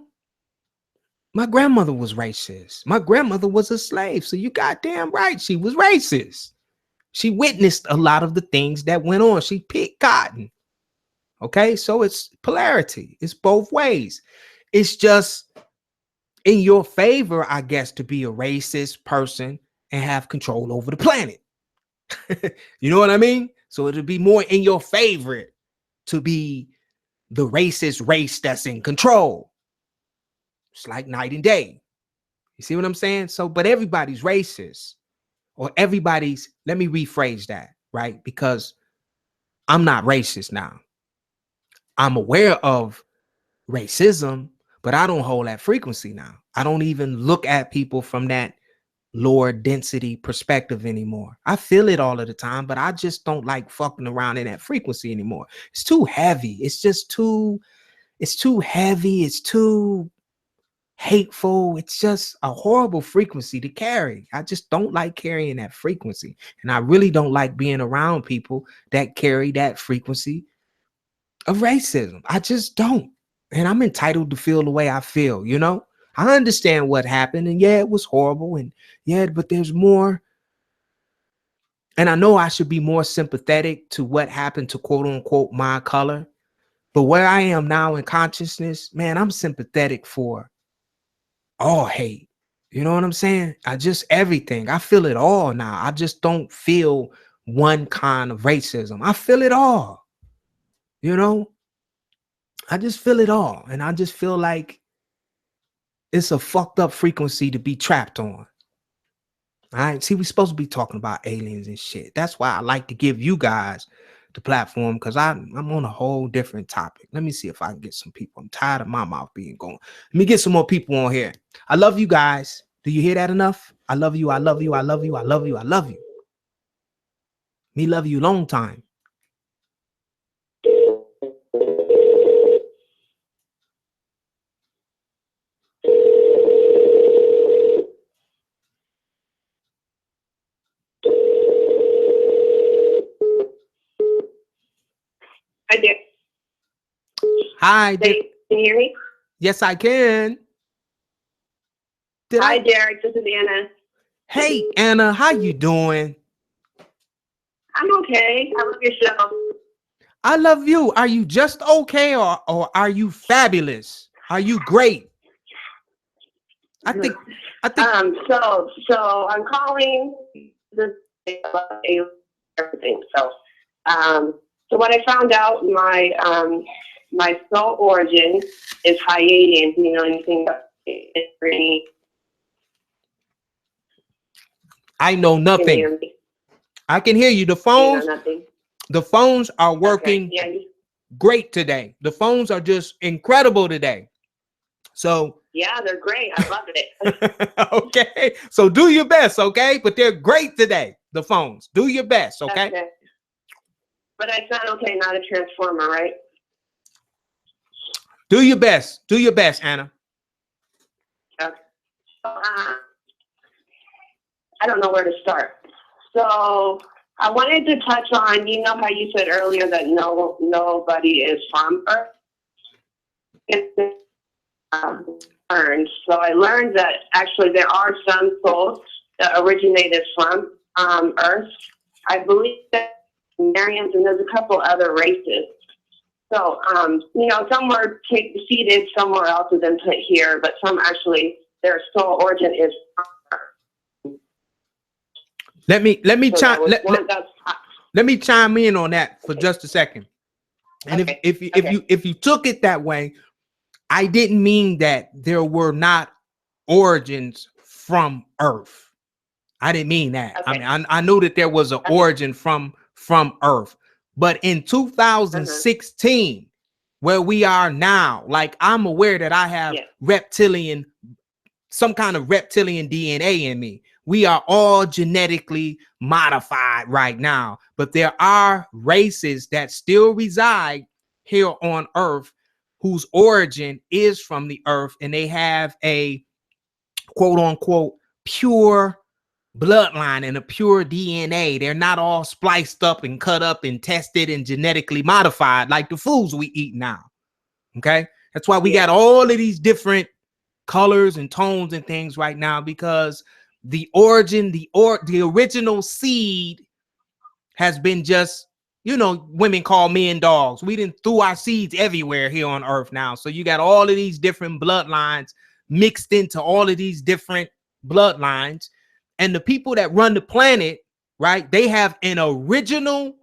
My grandmother was racist. My grandmother was a slave. So you goddamn right. She was racist. She witnessed a lot of the things that went on. She picked cotton. Okay. So it's polarity. It's both ways. It's just in your favor, I guess, to be a racist person and have control over the planet. You know what I mean? So it'll be more in your favor to be the racist race that's in control. It's like night and day. You see what I'm saying? So, but everybody's racist, or everybody's, let me rephrase that, right? Because I'm not racist now. I'm aware of racism, but I don't hold that frequency now. I don't even look at people from that lower density perspective anymore. I feel it all of the time, but I just don't like fucking around in that frequency anymore. It's too heavy. It's too heavy. It's too hateful. It's just a horrible frequency to carry. I just don't like carrying that frequency. And I really don't like being around people that carry that frequency of racism. I just don't. And I'm entitled to feel the way I feel, you know? I understand what happened, and yeah, it was horrible, and yeah, but there's more. And I know I should be more sympathetic to what happened to quote unquote my color. But where I am now in consciousness, man, I'm sympathetic for all hate. You know what I'm saying? I just everything. I feel it all now. I just don't feel one kind of racism. I feel it all. You know? I just feel it all. And I just feel like it's a fucked up frequency to be trapped on. All right. See, we're supposed to be talking about aliens and shit. That's why I like to give you guys the platform, because I'm on a whole different topic. Let me see if I can get some people. I'm tired of my mouth being gone. Let me get some more people on here. I love you guys. Do you hear that enough? I love you. I love you. I love you. I love you. I love you. Me love you long time. Hi, Derek. Hi. Can you hear me? Yes, I can. Hi, Derek. This is Anna. Hey, Anna. How you doing? I'm okay. I love your show. I love you. Are you just okay, or are you fabulous? Are you great? I think. So I'm calling this everything. So what I found out, my soul origin is Hyadian. Do you know anything about it? I know nothing. I can hear you. The phones, the phones are working great today. The phones are just incredible today. So yeah, they're great. I love it. Okay, so do your best, okay? But they're great today. The phones. Do your best, okay? But I sound okay, not a transformer, right? Do your best. Do your best, Anna. Okay. I don't know where to start. So I wanted to touch on, you know how you said earlier that nobody is from Earth? So I learned that actually there are some souls that originated from Earth. I believe that Aryans, and there's a couple other races. So, some were seated somewhere else and then put here, but some actually, their soul origin is from Earth. Let me chime in on that for just a second. And okay. if you took it that way, I didn't mean that there were not origins from Earth. I didn't mean that. Okay. I mean, I knew that there was an origin from Earth, but in 2016, where we are now, like I'm aware that I have some kind of reptilian DNA in me. We are all genetically modified right now, but there are races that still reside here on Earth whose origin is from the Earth, and they have a quote unquote pure bloodline and a pure DNA. They're not all spliced up and cut up and tested and genetically modified like the foods we eat now. Okay, that's why we got all of these different colors and tones and things right now, because the origin, the original seed has been just, you know, women call men dogs. We didn't threw our seeds everywhere here on earth now. So you got all of these different bloodlines mixed into all of these different bloodlines. And the people that run the planet, right, they have an original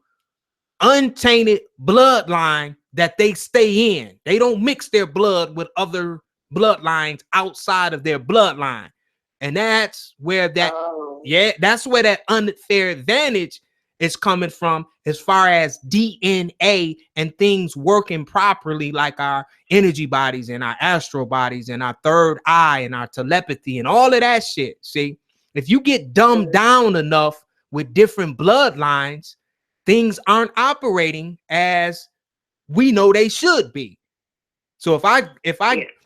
untainted bloodline that they stay in. They don't mix their blood with other bloodlines outside of their bloodline. And that's where that, that's where that unfair advantage is coming from, as far as DNA and things working properly, like our energy bodies and our astral bodies and our third eye and our telepathy and all of that shit. See, if you get dumbed down enough with different bloodlines, things aren't operating as we know they should be. So if I,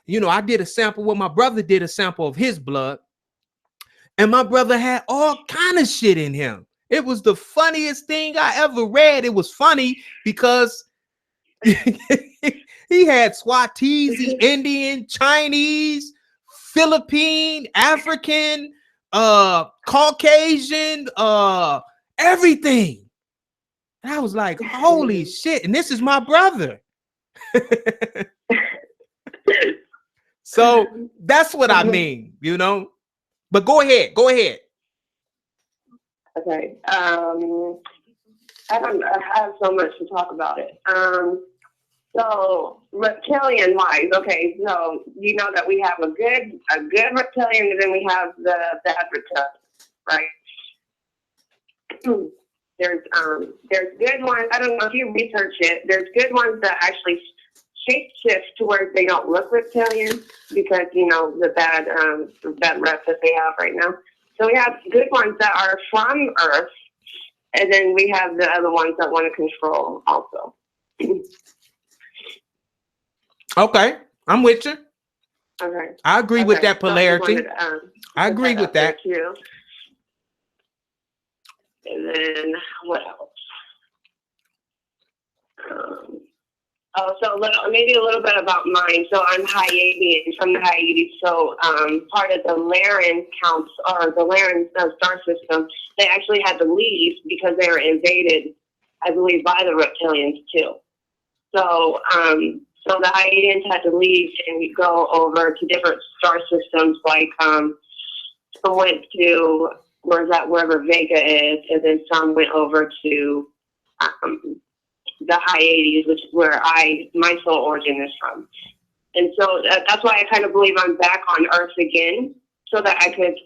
you know, I did a sample where my brother did a sample of his blood, and my brother had all kind of shit in him. It was the funniest thing I ever read. It was funny because he had Swatese, Indian, Chinese, Philippine, African, Caucasian, everything. And I was like, holy shit. And this is my brother. So that's what I mean, you know. But go ahead. Okay. I have so much to talk about it. So reptilian wise, okay, so you know that we have a good reptilian, and then we have the bad reptilian, right? There's good ones. I don't know if you research it. There's good ones that actually shape shift to where they don't look reptilian, because you know the bad rep that they have right now. So we have good ones that are from Earth, and then we have the other ones that want to control also. Okay, I'm with you. Okay. I agree with that polarity. So I agree with that. Too. And then what else? So maybe a little bit about mine. So I'm Hyades, from the Hyades. So part of the Laren counts, or the Laren star system, they actually had to leave because they were invaded, I believe, by the reptilians too. So so the Hyades had to leave and go over to different star systems, like some went to wherever Vega is, and then some went over to the Hyades, which is where my soul origin is from. And so that's why I kind of believe I'm back on Earth again, so that I could,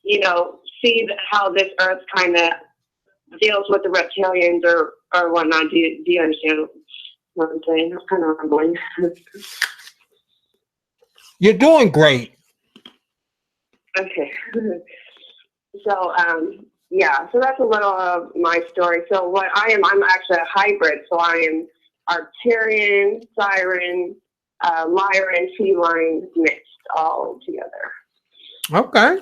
you know, see how this Earth kind of deals with the reptilians or whatnot. Do you understand what I'm saying? I'm kind of rambling. You're doing great. Okay. So, yeah, so that's a little of my story. So what I'm actually a hybrid. So I am Arcturian, Siren, Lyran, Feline mixed all together. Okay.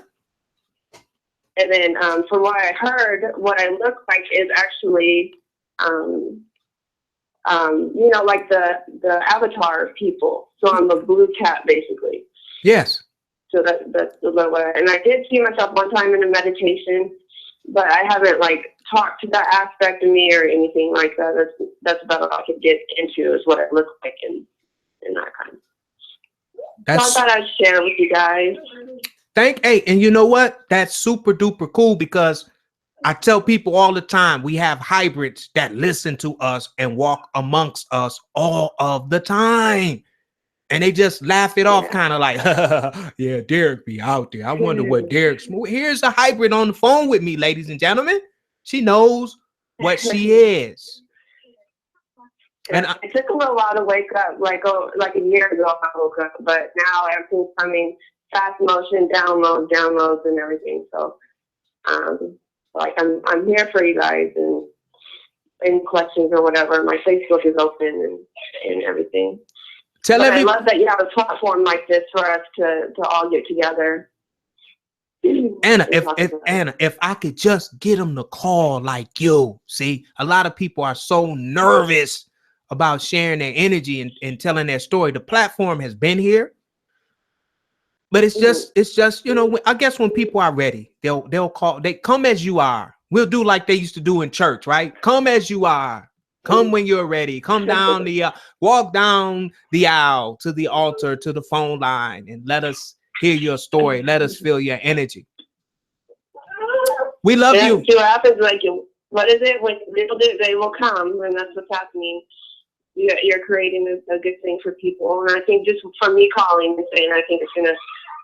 And then from what I heard, what I look like is actually, you know, like the avatar of people. So I'm a blue cat, basically. Yes. So that's the little way. And I did see myself one time in a meditation, but I haven't like talked to that aspect of me or anything like that. That's about all I could get into, is what it looked like in that kind. So I thought I'd share with you guys. Hey, and you know what? That's super duper cool, because I tell people all the time, we have hybrids that listen to us and walk amongst us all of the time. And they just laugh it off, kind of like, yeah, Derek be out there. I wonder what Derek's. Here's a hybrid on the phone with me, ladies and gentlemen. She knows what she is. And it took a little while to wake up, like a year ago I woke up, but now everything's coming fast motion, downloads and everything. So, like I'm here for you guys, and any questions or whatever. My Facebook is open and everything. I love that you have a platform like this for us to all get together. Anna, if I could just get them to call like you. See, a lot of people are so nervous about sharing their energy and telling their story. The platform has been here. But it's just, you know, I guess when people are ready, they'll call, they come as you are. We'll do like they used to do in church, right? Come as you are. Come when you're ready. Come down walk down the aisle to the altar, to the phone line, and let us hear your story. Let us feel your energy. We love you. See what happens, like, what is it? When little do, they will come, and that's what's happening. You're creating a good thing for people. And I think just from me calling and saying, I think it's going to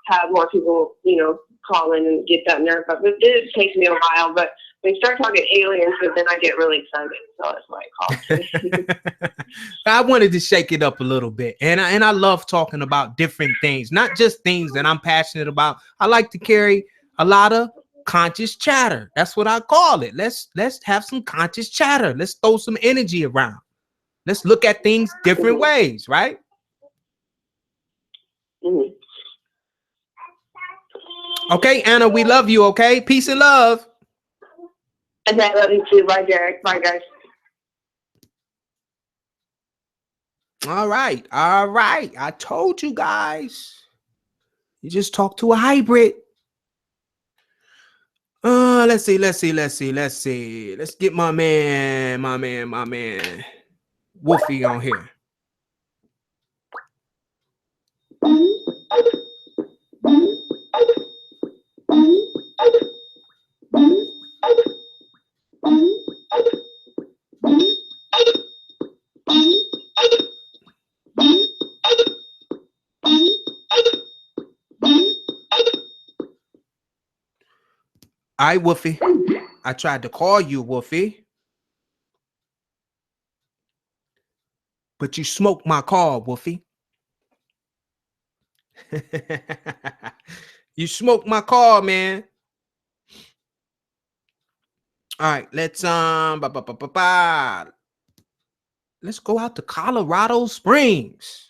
have more people, you know, call in and get that nerve up. It did take me a while, but when you start talking aliens, then I get really excited. So that's why I called. I wanted to shake it up a little bit. And I love talking about different things, not just things that I'm passionate about. I like to carry a lot of conscious chatter. That's what I call it. Let's have some conscious chatter. Let's throw some energy around. Let's look at things different ways, right? Mm-hmm. Okay, Anna, we love you, okay? Peace and love. And I love you too. Bye, Derek. Bye, guys. All right. I told you guys. You just talked to a hybrid. Let's see. Let's get my man Wolfie on here. All right, Wolfie. I tried to call you, Wolfie. But you smoked my call, Wolfie. You smoked my call, man. All right, let's let's go out to Colorado Springs.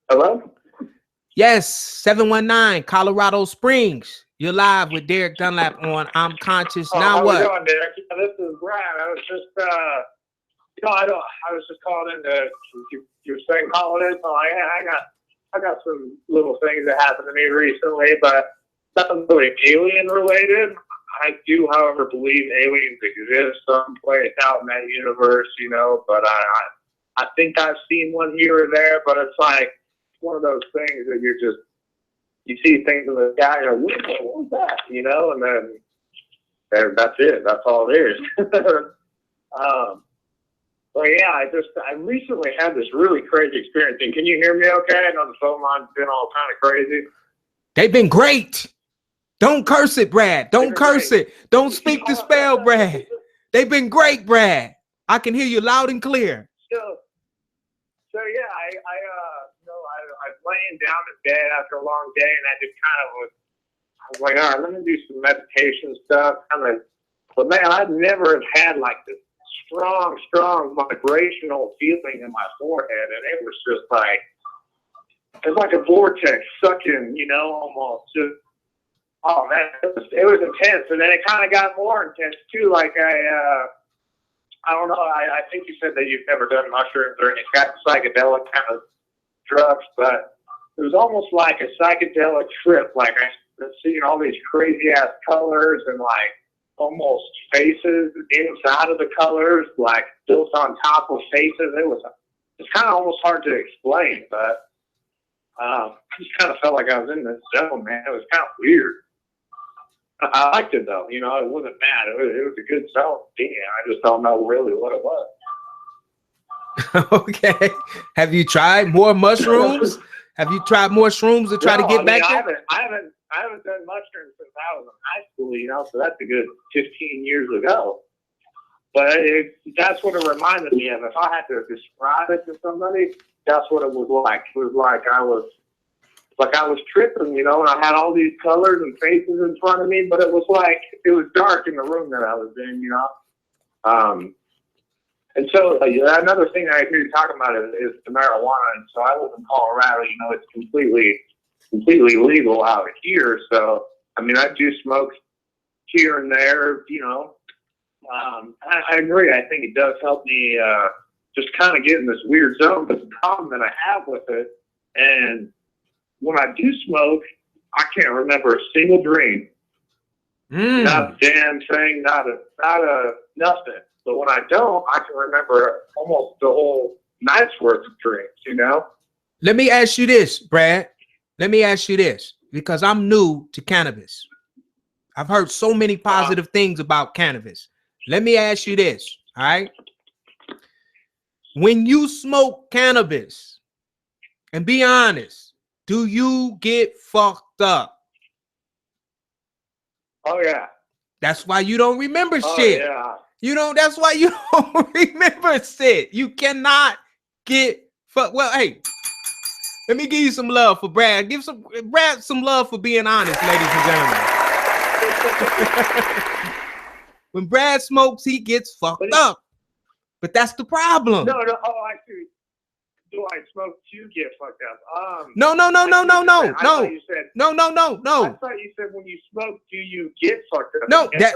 Hello? Yes, 719 Colorado Springs. You're live with Derek Dunlap on I'm Conscious. Now how what? you doing, Derek? This is Brad. I was just, I was just calling in to, you were saying calling in, so I got some little things that happened to me recently, but nothing really alien related. I do, however, believe aliens exist someplace out in that universe, you know, but I think I've seen one here or there, but it's like one of those things that you see things in the sky, you're like, what was that, you know, and then that's it. That's all it is. Well, yeah, I recently had this really crazy experience. And can you hear me okay? I know the phone line's been all kind of crazy. They've been great. Don't curse it, Brad. Don't curse it. Don't speak the spell, Brad. They've been great, Brad. I can hear you loud and clear. So yeah, I was laying down in bed after a long day, and I was like, all right, let me do some meditation stuff. But man, I've never had like this strong vibrational feeling in my forehead, and it was just like, it's like a vortex sucking, you know, almost. Just, oh man, it was intense, and then it kind of got more intense too. Like I don't know. I think you said that you've never done mushrooms or any kind of psychedelic kind of drugs, but it was almost like a psychedelic trip. Like I was seeing all these crazy ass colors and like almost faces inside of the colors, like built on top of faces. It's kind of almost hard to explain, but I just kind of felt like I was in this zone, man. It was kind of weird. I liked it though, you know. It wasn't bad. It was a good zone. Yeah, I just don't know really what it was. Okay. Have you tried more mushrooms? Have you tried more shrooms to try to get back there? I haven't done mushrooms since I was in high school, you know. So that's a good 15 years ago. But that's what it reminded me of. If I had to describe it to somebody, that's what it was like. It was like I was tripping, you know, and I had all these colors and faces in front of me, but it was dark in the room that I was in, you know. And so another thing I hear you talking about is the marijuana. And so I live in Colorado, you know, it's completely completely legal out here. So, I mean, I do smoke here and there, you know. I agree. I think it does help me just kind of get in this weird zone. But the problem that I have with it, and when I do smoke, I can't remember a single dream. Not a damn thing, not a nothing. But when I don't, I can remember almost the whole night's worth of dreams, you know? Let me ask you this, Brad. Let me ask you this, because I'm new to cannabis. I've heard so many positive things about cannabis. Let me ask you this, all right? When you smoke cannabis, and be honest, do you get fucked up? Oh, yeah. That's why you don't remember shit. Yeah. You know, that's why you don't remember shit. You cannot get fucked. Well, hey, let me give you some love for Brad. Give Brad some love for being honest, ladies and gentlemen. When Brad smokes, he gets fucked up. But that's the problem. No. Oh, I see. Do I smoke to get fucked up? No. I thought you said No. I thought you said when you smoke, do you get fucked up? No, Yes,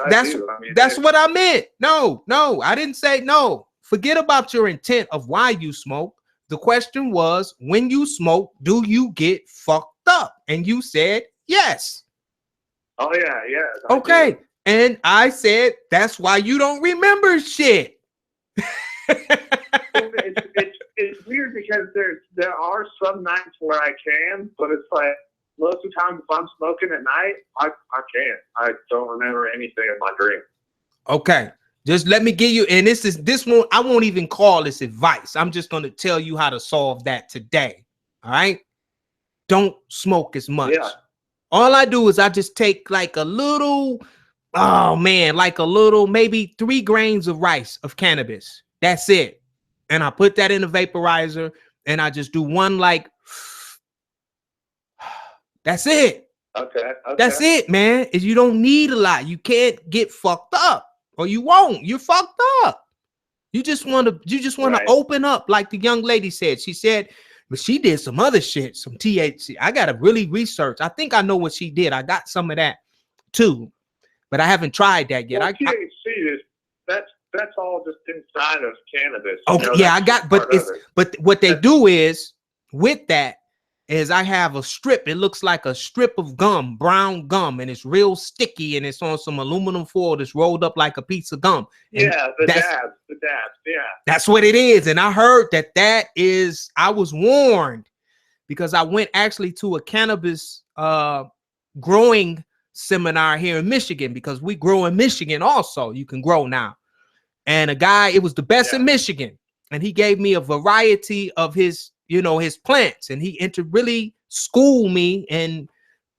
that's what I meant. No, I didn't say no. Forget about your intent of why you smoke. The question was, when you smoke, do you get fucked up? And you said yes. Oh yeah. Okay. And I said that's why you don't remember shit. It's weird because there are some nights where I can, but it's like most of the time if I'm smoking at night, I can't. I don't remember anything in my dream. Okay. Just let me give you, and this one, I won't even call this advice. I'm just going to tell you how to solve that today. All right. Don't smoke as much. Yeah. All I do is I just take like a little, maybe 3 grains of rice of cannabis. That's it. And I put that in a vaporizer and I just do one like, that's it. Okay. That's it, man. Is you don't need a lot. You can't get fucked up or you won't. You're fucked up. You just want to open up like the young lady said. She said, but she did some other shit, some THC. I got to really research. I think I know what she did. I got some of that too, but I haven't tried that yet. Well, THC is that's all just inside of cannabis. Okay, yeah, I got, but what they do is with that is I have a strip. It looks like a strip of gum, brown gum, and it's real sticky, and it's on some aluminum foil that's rolled up like a piece of gum. And yeah, the dabs, yeah. That's what it is. And I heard that is, I was warned because I went actually to a cannabis growing seminar here in Michigan, because we grow in Michigan also. You can grow now. And a guy, it was the best in Michigan. And he gave me a variety of his plants. And he really schooled me and,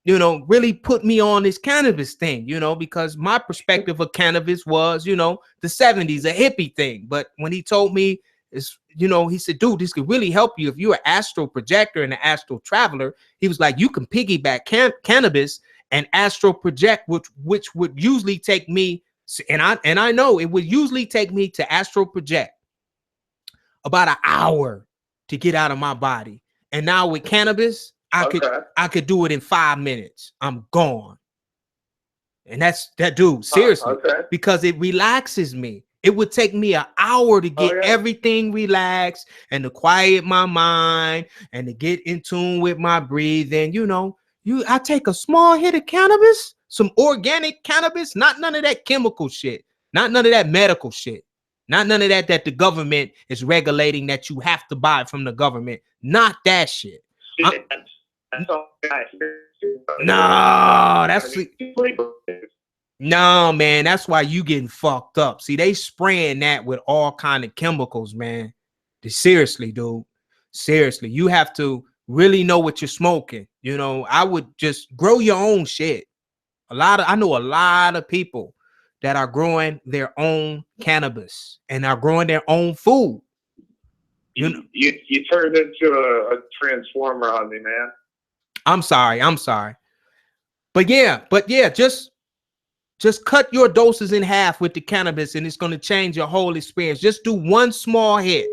really put me on this cannabis thing, because my perspective of cannabis was, the 70s, a hippie thing. But when he told me, he said, dude, this could really help you if you're an astral projector and an astral traveler. He was like, you can piggyback cannabis and astral project, which would usually take me. And I know it would usually take me to astral project about an hour to get out of my body. And now with cannabis, I could do it in 5 minutes. I'm gone. And that's that, dude, seriously, because it relaxes me. It would take me an hour to get everything relaxed and to quiet my mind and to get in tune with my breathing. I take a small hit of cannabis. Some organic cannabis, not none of that chemical shit, not none of that medical shit, not none of that the government is regulating that you have to buy from the government. Not that shit. That's all I hear. No, man, that's why you getting fucked up. See, they spraying that with all kind of chemicals, man. Seriously, dude. Seriously, you have to really know what you're smoking. I would just grow your own shit. I know a lot of people that are growing their own cannabis and are growing their own food. You turned into a transformer on me, man. I'm sorry. But yeah, just cut your doses in half with the cannabis and it's going to change your whole experience. Just do one small hit.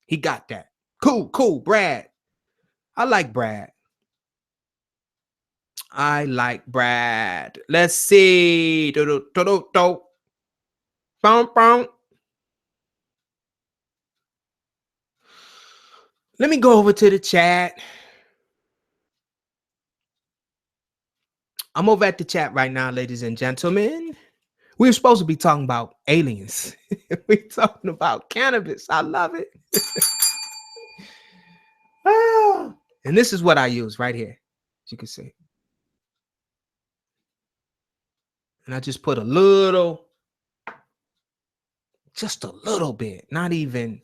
He got that. Cool, Brad. I like Brad. I like Brad. Let's see. Do. Boom, boom. Let me go over to the chat. I'm over at the chat right now, ladies and gentlemen. We're supposed to be talking about aliens. We're talking about cannabis. I love it. Ah. And this is what I use right here, as you can see. And I just put just a little bit, not even.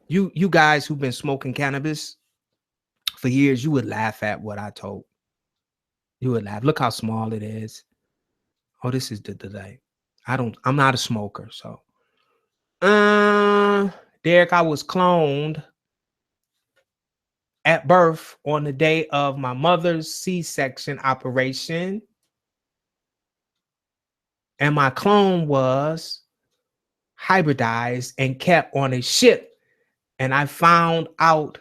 You guys who've been smoking cannabis for years, you would laugh at what I told. You would laugh. Look how small it is. Oh, this is the delay. I'm not a smoker, so. Derek, I was cloned at birth on the day of my mother's C-section operation. And my clone was hybridized and kept on a ship. And I found out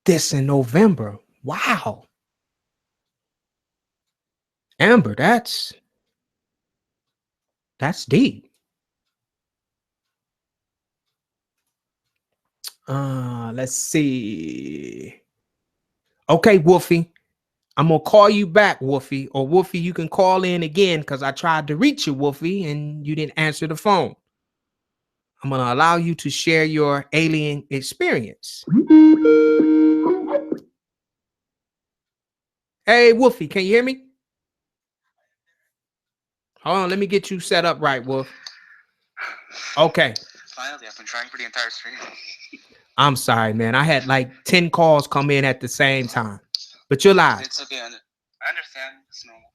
this in November. Wow. Amber, that's deep. Let's see. Okay, Wolfie. I'm gonna call you back, Wolfie. Or Wolfie, you can call in again because I tried to reach you, Wolfie, and you didn't answer the phone. I'm gonna allow you to share your alien experience. Hey, Wolfie, can you hear me? Hold on, let me get you set up right, Wolf. Okay. Finally, I've been trying for the entire stream. I'm sorry, man. I had like 10 calls come in at the same time. But you're live. It's okay. I understand. It's normal.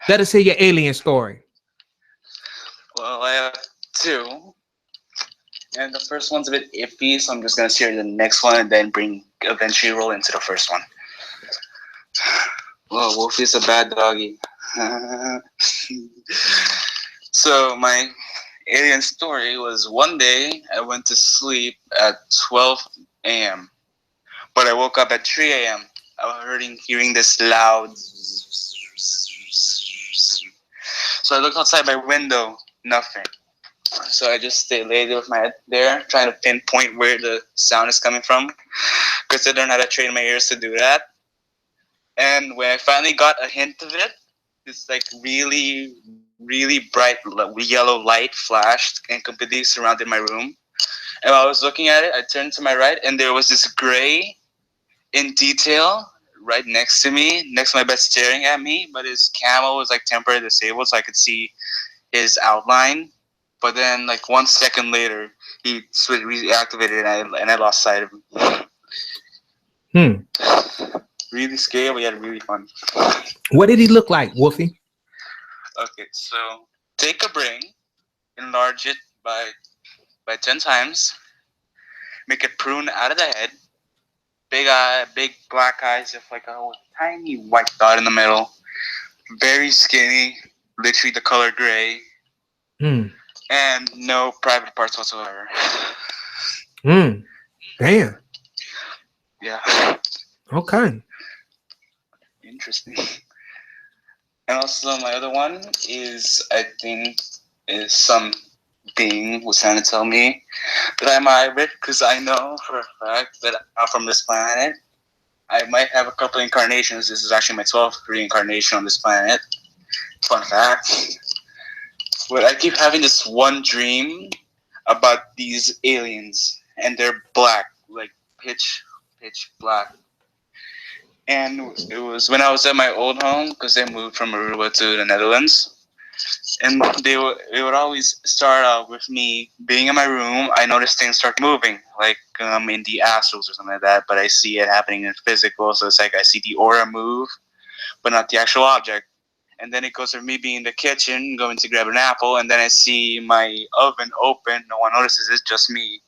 Let us hear your alien story. Well, I have two. And the first one's a bit iffy, so I'm just going to share the next one and then eventually roll into the first one. Well, Wolfie's a bad doggy. So my alien story was one day I went to sleep at 12 a.m. But I woke up at 3 a.m. I was hearing this loud. So I looked outside my window, nothing. So I just laid with my head there, trying to pinpoint where the sound is coming from, because I don't know how to train my ears to do that. And when I finally got a hint of it, this like really, really bright yellow light flashed and completely surrounded my room. And while I was looking at it, I turned to my right, and there was this gray in detail right next to me, next to my bed, staring at me. But his camo was like temporarily disabled, so I could see his outline. But then, like 1 second later, he reactivated, and I lost sight of him. Really scary, but yet really fun. What did he look like, Wolfie? Okay, so take a brain, enlarge it by 10 times, make a prune out of the head, big eye, big black eyes, with like a tiny white dot in the middle, very skinny, literally the color gray, and no private parts whatsoever. Damn. Yeah. Okay. Interesting. And also my other one is, I think, is some being was trying to tell me that I'm a hybrid, because I know for a fact that I'm from this planet. I might have a couple incarnations. This is actually my 12th reincarnation on this planet. Fun fact. But I keep having this one dream about these aliens, and they're black, like pitch black. And it was when I was at my old home, because they moved from Aruba to the Netherlands. And it would always start out with me being in my room. I notice things start moving, like in the astrals or something like that. But I see it happening in physical, so it's like I see the aura move, but not the actual object. And then it goes from me being in the kitchen, going to grab an apple, and then I see my oven open. No one notices, it's just me.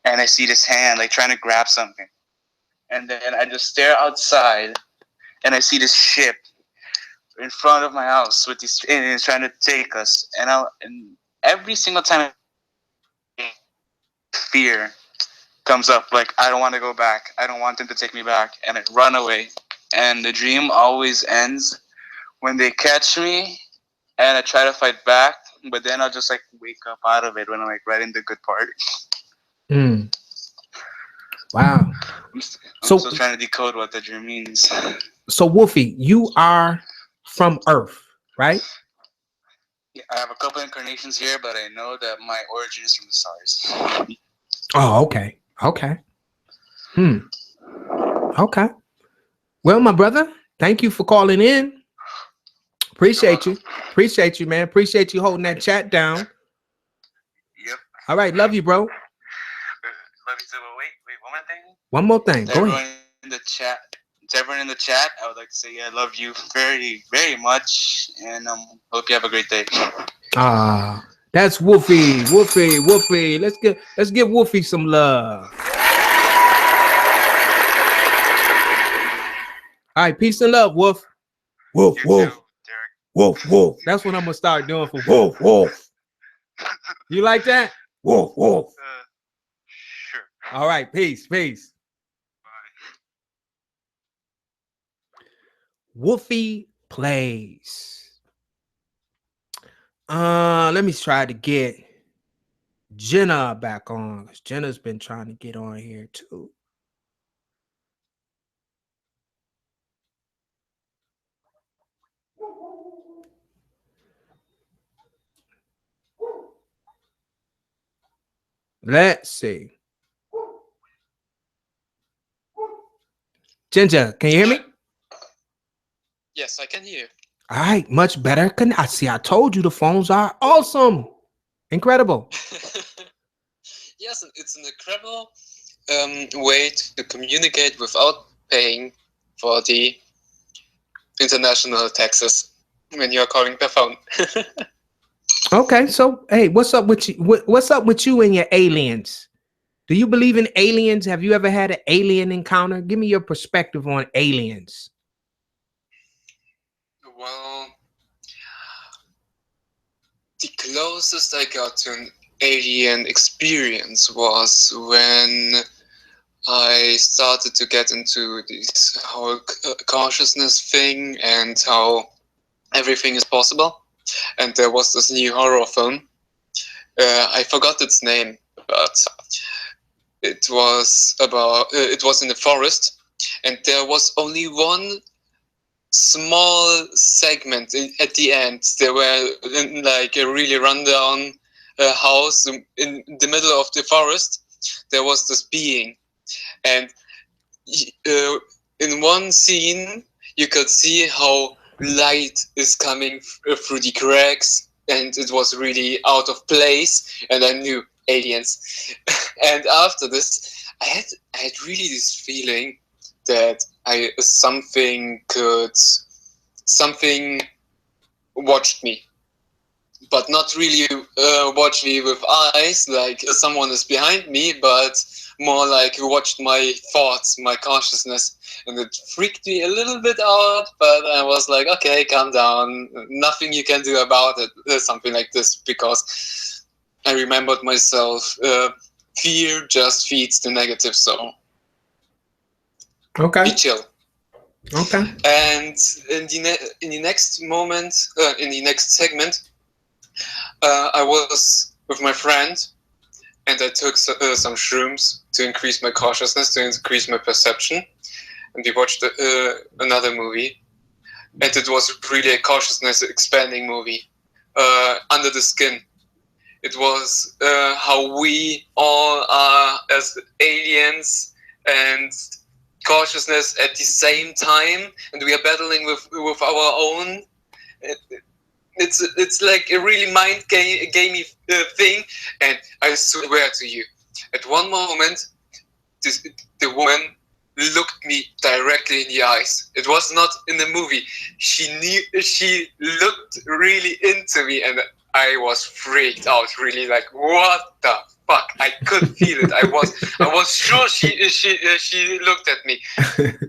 And I see this hand like trying to grab something. And then I just stare outside, and I see this ship in front of my house with these aliens trying to take us. And every single time, fear comes up like, I don't want to go back. I don't want them to take me back. And I run away. And the dream always ends when they catch me and I try to fight back, but then I'll just like wake up out of it when I'm like right in the good part. Wow. I'm So- still trying to decode what the dream means. So Wolfie, you are from Earth, right? Yeah, I have a couple incarnations here, but I know that my origin is from the stars. Oh, okay. Okay. Okay. Well, my brother, thank you for calling in. Appreciate you. Appreciate you, man. Appreciate you holding that chat down. Yep. All right. Love you, bro. Love you too. But wait, one more thing. One more thing. To Go everyone ahead. in the chat, I would like to say I love you very, very much, and hope you have a great day. Ah, that's Wolfie. Wolfie. Let's give Wolfie some love. All right, peace and love, Wolf. Wolf. You too, Derek. Wolf. That's what I'm gonna start doing for Wolf. You like that? Wolf. Sure. All right, peace. Wolfie plays. Let me try to get Jenna back on, because Jenna's been trying to get on here too. Let's see. Ginger, can you hear me? Yes, I can hear. All right, much better. I see. I told you the phones are awesome, incredible. Yes, it's an incredible way to communicate without paying for the international taxes when you're calling per phone. Okay, so hey, what's up with you? What's up with you and your aliens? Do you believe in aliens? Have you ever had an alien encounter? Give me your perspective on aliens. Well, the closest I got to an alien experience was when I started to get into this whole consciousness thing and how everything is possible. And there was this new horror film. I forgot its name, but it was about. It was in the forest, and there was only one small segment at the end. There were in like a really rundown house in the middle of the forest. There was this being, and in one scene you could see how light is coming through the cracks, and it was really out of place, and I knew aliens. And after this I had really this feeling that something watched me, but not really watch me with eyes like someone is behind me, but more like watched my thoughts, my consciousness, and it freaked me a little bit out, but I was like, okay, calm down, nothing you can do about it, something like this, because I remembered myself, fear just feeds the negative, so Okay. be chill. Okay. And in the next moment, in the next segment, I was with my friend, and I took some shrooms to increase my consciousness, to increase my perception, and we watched another movie, and it was really a consciousness expanding movie, Under the Skin. It was how we all are as aliens and consciousness at the same time, and we are battling with our own. It's like a really gamey thing, and I swear to you, at one moment, the woman looked me directly in the eyes. It was not in the movie. She looked really into me, and I was freaked out. Really, like, what the fuck? I could feel it. I was sure she looked at me,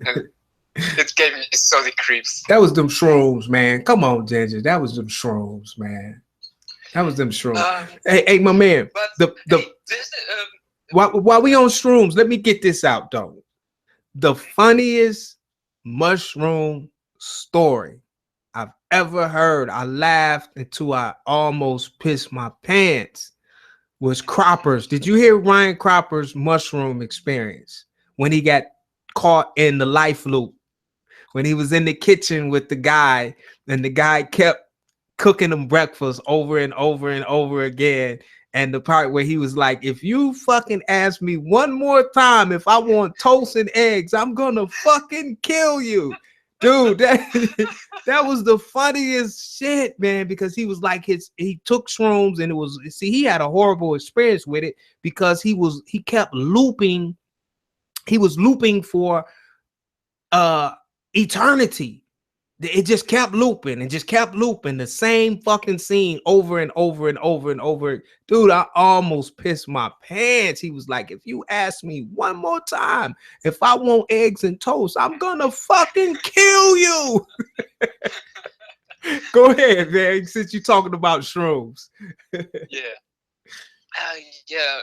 and it gave me so the creeps. That was them shrooms, man. Come on, Ginger. That was them shrooms, man. That was them shrooms. Hey, my man. But The hey, while we on shrooms, let me get this out though. The funniest mushroom story I've ever heard, I laughed until I almost pissed my pants, was Cropper's. Did you hear Ryan Cropper's mushroom experience when he got caught in the life loop? When he was in the kitchen with the guy, and the guy kept cooking him breakfast over and over and over again. And the part where he was like, if you fucking ask me one more time if I want toast and eggs, I'm gonna fucking kill you. Dude, that was the funniest shit, man, because he was like he took shrooms and it was, see, he had a horrible experience with it because he kept looping, he was looping for eternity. It just kept looping and just kept looping the same fucking scene over and over and over and over. Dude, I almost pissed my pants. He was like, if you ask me one more time if I want eggs and toast, I'm gonna fucking kill you. Go ahead, man, since you're talking about shrooms. Yeah. Yeah.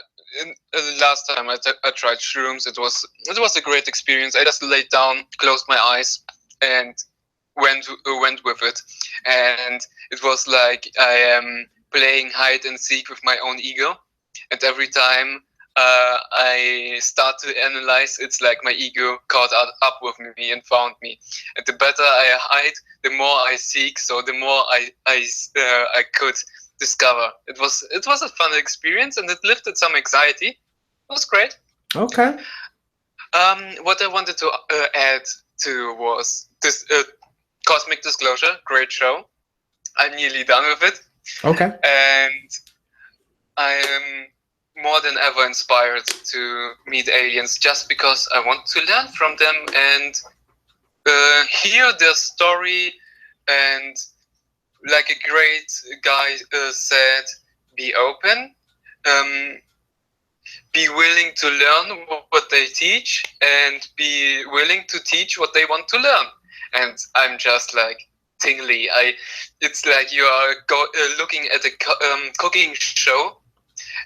Last time I tried shrooms, it was a great experience. I just laid down, closed my eyes, and went with it, and it was like I am playing hide and seek with my own ego, and every time I start to analyze, it's like my ego caught up with me and found me, and the better I hide, the more I seek, so the more I could discover. It was a fun experience, and it lifted some anxiety. It was great. Okay. What I wanted to add to was this Cosmic Disclosure, great show. I'm nearly done with it. Okay. And I am more than ever inspired to meet aliens just because I want to learn from them and hear their story. And like a great guy said, be open, be willing to learn what they teach, and be willing to teach what they want to learn. And I'm just like tingly. It's like you are looking at a cooking show,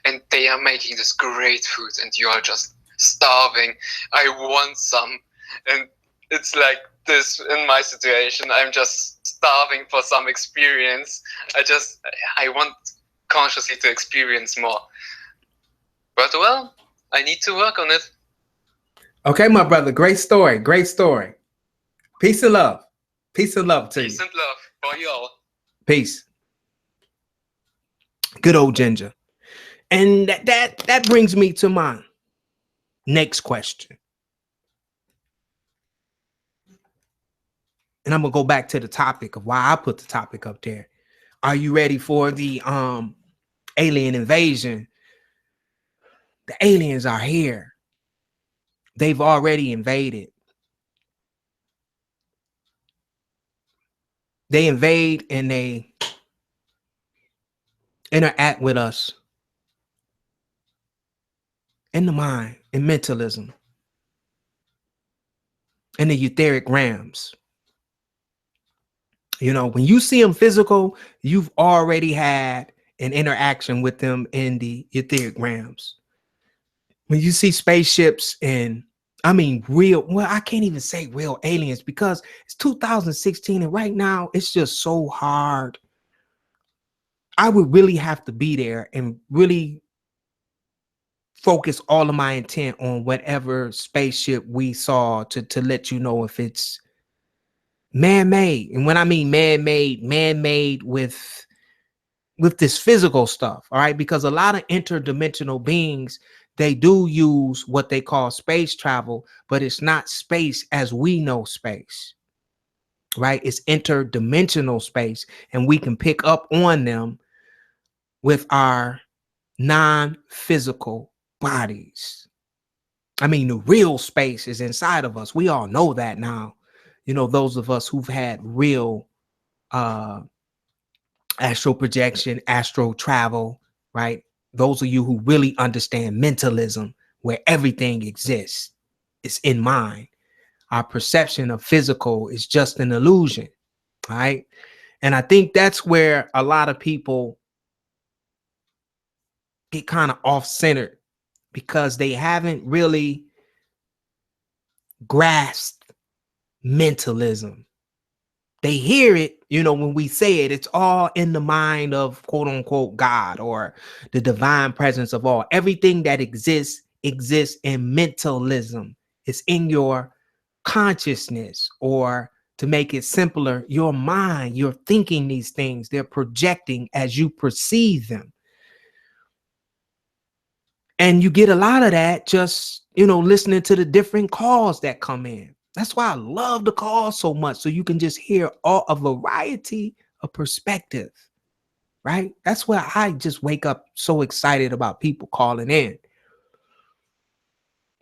and they are making this great food, and you are just starving. I want some, and it's like this in my situation. I'm just starving for some experience. I want consciously to experience more. But well, I need to work on it. Okay, my brother. Great story. Great story. Peace and love. Peace and love to you. Peace and love for you all. Peace. Good old Ginger. And that brings me to my next question. And I'm gonna go back to the topic of why I put the topic up there. Are you ready for the alien invasion? The aliens are here. They've already invaded. They invade and they interact with us in the mind, in mentalism, in the etheric realms. You know, when you see them physical, you've already had an interaction with them in the etheric realms. When you see spaceships and real, well, I can't even say real aliens because it's 2016 and right now it's just so hard. I would really have to be there and really focus all of my intent on whatever spaceship we saw to let you know if it's man-made. And when I mean man-made with this physical stuff, all right? Because a lot of interdimensional beings, they do use what they call space travel, but it's not space as we know space, right? It's interdimensional space, and we can pick up on them with our non-physical bodies. I mean, the real space is inside of us. We all know that now. You know, those of us who've had real astral projection, astral travel, right? Those of you who really understand mentalism, where everything exists, it's in mind. Our perception of physical is just an illusion, right? And I think that's where a lot of people get kind of off-centered because they haven't really grasped mentalism. They hear it, you know, when we say it, it's all in the mind of quote unquote God or the divine presence of all. Everything that exists in mentalism. It's in your consciousness, or to make it simpler, your mind. You're thinking these things, they're projecting as you perceive them. And you get a lot of that just, you know, listening to the different calls that come in. That's why I love the call so much, so you can just hear a variety of perspective, right? That's why I just wake up so excited about people calling in.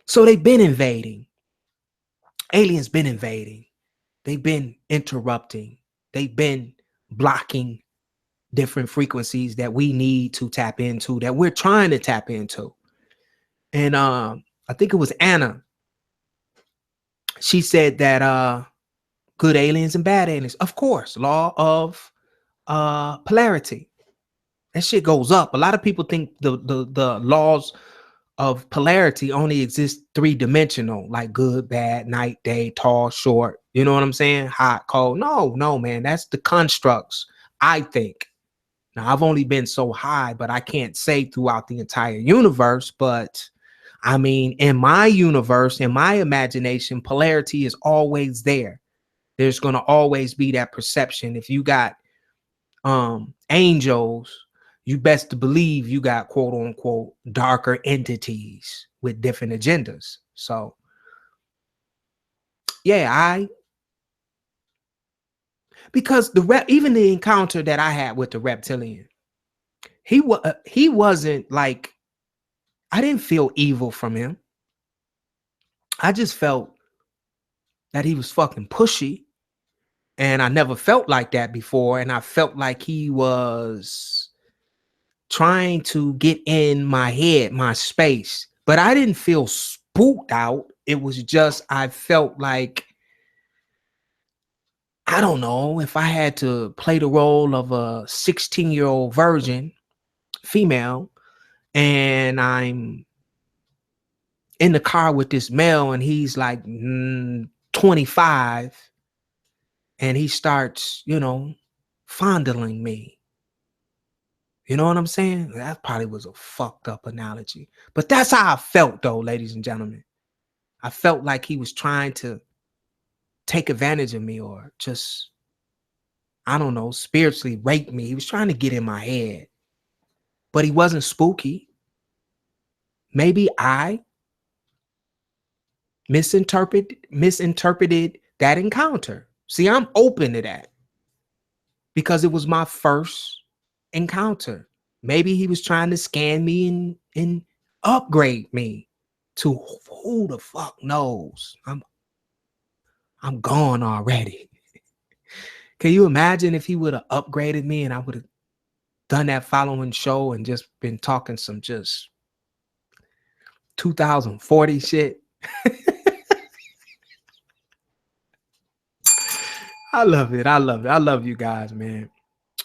So they've been invading. Aliens been invading. They've been interrupting. They've been blocking different frequencies that we need to tap into, that we're trying to tap into. And I think it was Anna. She said that good aliens and bad aliens, of course, law of polarity. That shit goes up. A lot of people think the laws of polarity only exist three-dimensional, like good, bad, night, day, tall, short. You know what I'm saying? Hot, cold. No, man. That's the constructs, I think. Now, I've only been so high, but I can't say throughout the entire universe. But I mean, in my universe, in my imagination, polarity is always there. There's going to always be that perception. If you got angels, you best to believe you got quote unquote darker entities with different agendas. So yeah, because even the encounter that I had with the reptilian, he wasn't like, I didn't feel evil from him. I just felt that he was fucking pushy, and I never felt like that before. And I felt like he was trying to get in my head, my space, but I didn't feel spooked out. It was just, I felt like, I don't know, if I had to play the role of a 16-year-old virgin female, and I'm in the car with this male, and he's like 25, and he starts, you know, fondling me. You know what I'm saying? That probably was a fucked up analogy, but that's how I felt, though, ladies and gentlemen. I felt like he was trying to take advantage of me, or just, I don't know, spiritually rape me. He was trying to get in my head, but he wasn't spooky. Maybe I misinterpreted that encounter. See, I'm open to that because it was my first encounter. Maybe he was trying to scan me and upgrade me to who the fuck knows. I'm gone already. Can you imagine if he would have upgraded me and I would have done that following show and just been talking some just 2040 shit? I love it. I love it. I love you guys, man.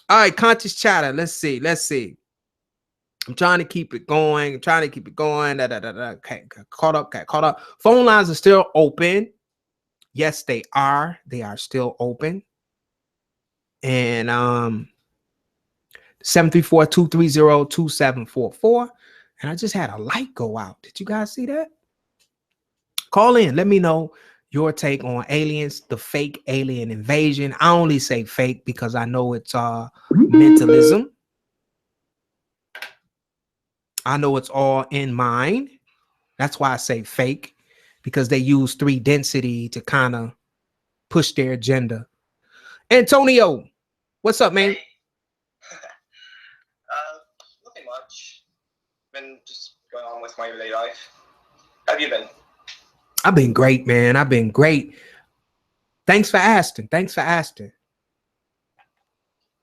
All right, conscious chatter. Let's see. I'm trying to keep it going. Okay, caught up. Phone lines are still open. Yes, they are. They are still open. And 734-230-2744. And I just had a light go out. Did you guys see that? Call in. Let me know your take on aliens, the fake alien invasion. I only say fake because I know it's mentalism. I know it's all in mind. That's why I say fake, because they use 3 density to kind of push their agenda. Antonio, what's up, man? Nothing much. Been just going on with my everyday life. How have you been? I've been great, man. I've been great. Thanks for asking.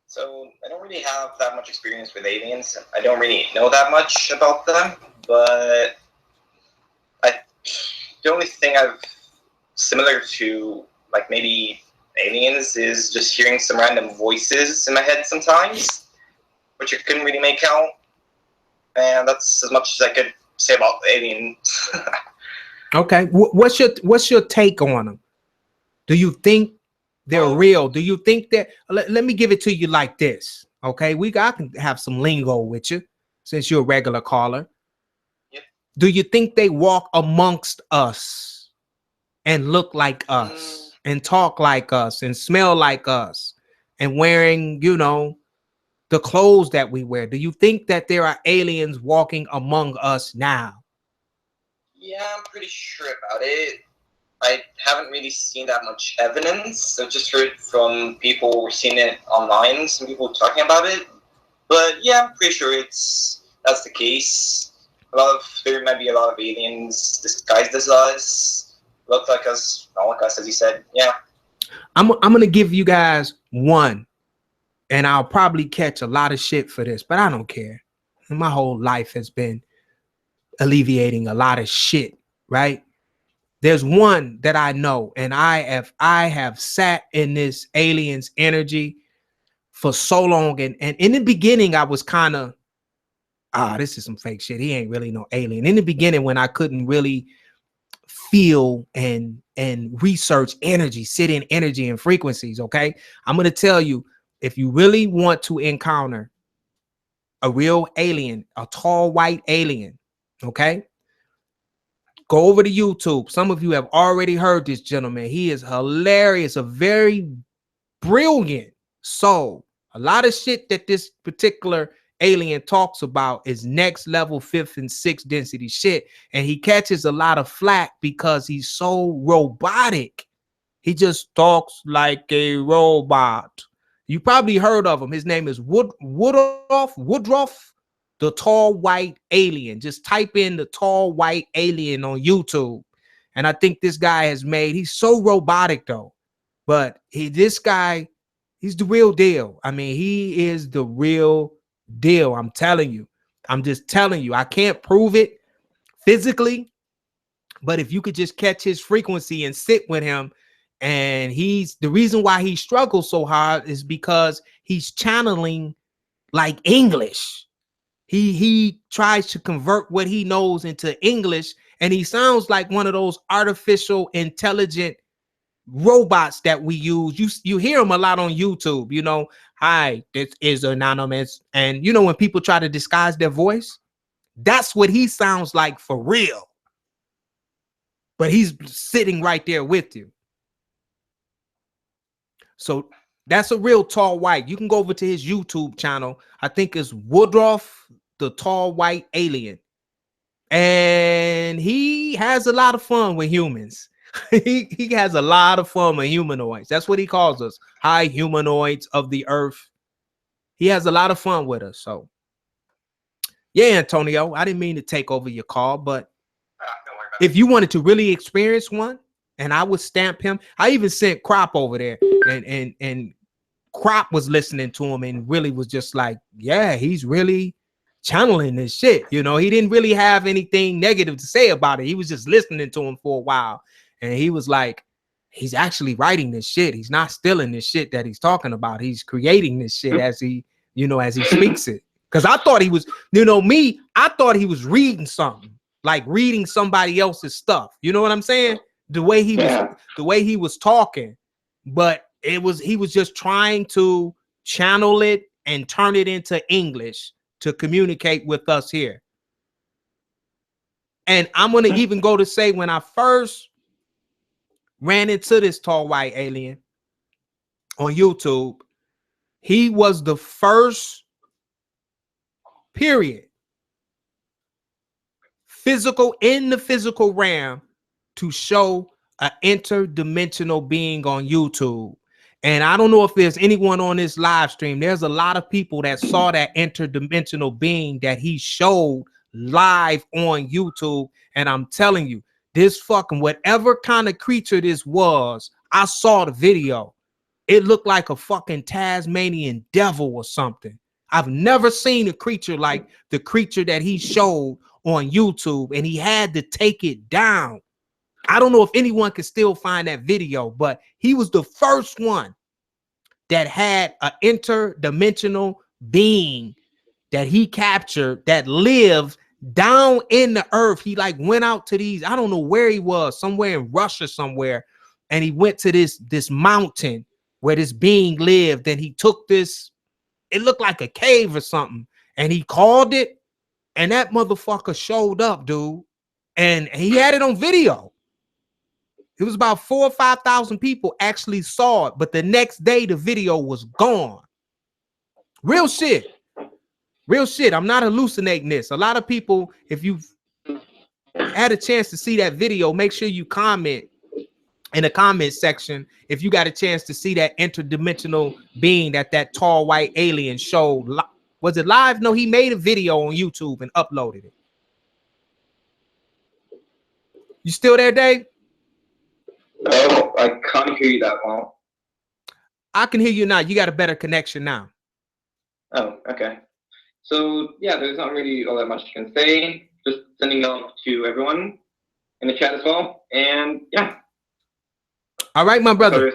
So I don't really have that much experience with aliens. I don't really know that much about them, but the only thing I've similar to like maybe aliens is just hearing some random voices in my head sometimes, which I couldn't really make out. And that's as much as I could say about aliens. Okay, what's your take on them? Do you think they're real? Do you think that? Let me give it to you like this. Okay, I can have some lingo with you since you're a regular caller. Yeah. Do you think they walk amongst us and look like us and talk like us and smell like us and wearing, you know, the clothes that we wear? Do you think that there are aliens walking among us now? Yeah, I'm pretty sure about it. I haven't really seen that much evidence. I've just heard from people who've seen it online, some people talking about it. But yeah, I'm pretty sure that's the case. There might be a lot of aliens disguised as us, look like us, not like us, as you said. Yeah. I'm gonna give you guys one, and I'll probably catch a lot of shit for this, but I don't care. My whole life has been alleviating a lot of shit, right? There's one that I know, and I have sat in this aliens energy for so long, and in the beginning I was kind of, this is some fake shit. He ain't really no alien. In the beginning, when I couldn't really feel and research energy, sit in energy and frequencies, okay? I'm gonna tell you, if you really want to encounter a real alien, a tall white alien, okay, go over to YouTube. Some of you have already heard this gentleman. He is hilarious, a very brilliant soul. A lot of shit that this particular alien talks about is next level 5th and 6th density shit, and he catches a lot of flack because he's so robotic. He just talks like a robot. You probably heard of him. His name is Woodruff, the tall white alien. Just type in the tall white alien on YouTube, and I think this guy he's so robotic though, but this guy, he's the real deal. I mean, he is the real deal. I'm telling you. I'm just telling you. I can't prove it physically, but if you could just catch his frequency and sit with him, and the reason why he struggles so hard is because he's channeling like English. He tries to convert what he knows into English, and he sounds like one of those artificial intelligent robots that we use. You hear them a lot on YouTube, you know. Hi, this is anonymous. And you know, when people try to disguise their voice, that's what he sounds like for real. But he's sitting right there with you. So that's a real tall white. You can go over to his YouTube channel. I think it's Woodruff, the tall white alien. And he has a lot of fun with humans. he has a lot of fun with humanoids. That's what he calls us. High humanoids of the earth. He has a lot of fun with us. So yeah, Antonio, I didn't mean to take over your call, but if you wanted to really experience one, and I would stamp him. I even sent Crop over there, and Crop was listening to him and really was just like, yeah, he's really channeling this shit. You know, he didn't really have anything negative to say about it. He was just listening to him for a while. And he was like, he's actually writing this shit. He's not stealing this shit that he's talking about. He's creating this shit as he speaks it. Because I thought he was, I thought he was reading something, like reading somebody else's stuff. You know what I'm saying? The way he was talking, but he was just trying to channel it and turn it into English to communicate with us here. And I'm going to even go to say, when I first ran into this tall white alien on YouTube, he was the first period in the physical realm to show an interdimensional being on YouTube. And I don't know if there's anyone on this live stream. There's a lot of people that saw that interdimensional being that he showed live on YouTube. And I'm telling you, this fucking whatever kind of creature this was, I saw the video. It looked like a fucking Tasmanian devil or something. I've never seen a creature like the creature that he showed on YouTube, and he had to take it down. I don't know if anyone can still find that video, but he was the first one that had an interdimensional being that he captured that lived down in the earth. He like went out to these, I don't know where he was, somewhere in Russia somewhere, and he went to this mountain where this being lived, and he took this, it looked like a cave or something, and he called it, and that motherfucker showed up, dude, and he had it on video. It was about 4,000 or 5,000 people actually saw it, but the next day the video was gone. Real shit. Real shit. I'm not hallucinating this. A lot of people, if you've had a chance to see that video, make sure you comment in the comment section if you got a chance to see that interdimensional being that tall white alien showed. Was it live? No, he made a video on YouTube and uploaded it. You still there, Dave? Oh, I can't hear you that well. I can hear you now. You got a better connection now. Oh, okay. So yeah, there's not really all that much you can say. Just sending off to everyone in the chat as well. And yeah. All right, my brother.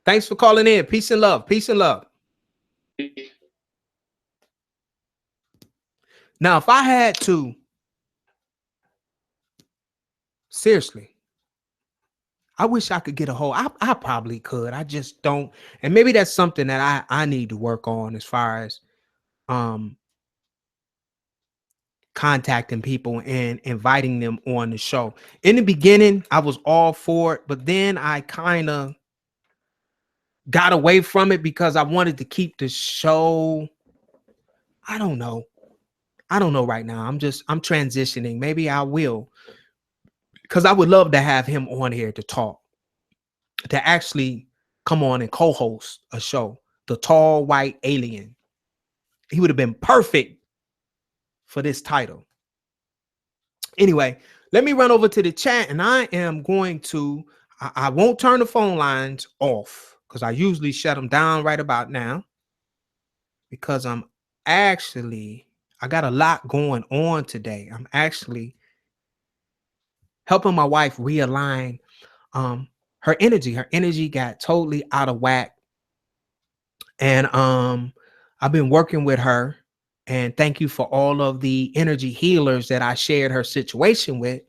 Thanks for calling in. Peace and love. Peace and love. Now, if I had to, seriously, I wish I could get a hold. I probably could. I just don't. And maybe that's something that I need to work on as far as contacting people and inviting them on the show. In the beginning, I was all for it, but then I kind of got away from it because I wanted to keep the show. I don't know right now. I'm transitioning. Maybe I will, because I would love to have him on here to talk, to actually come on and co-host a show. The Tall White Alien. He would have been perfect for this title. Anyway, let me run over to the chat, and I am going to, I won't turn the phone lines off because I usually shut them down right about now, because I got a lot going on today. I'm actually helping my wife realign her energy. Her energy got totally out of whack. And I've been working with her, and thank you for all of the energy healers that I shared her situation with,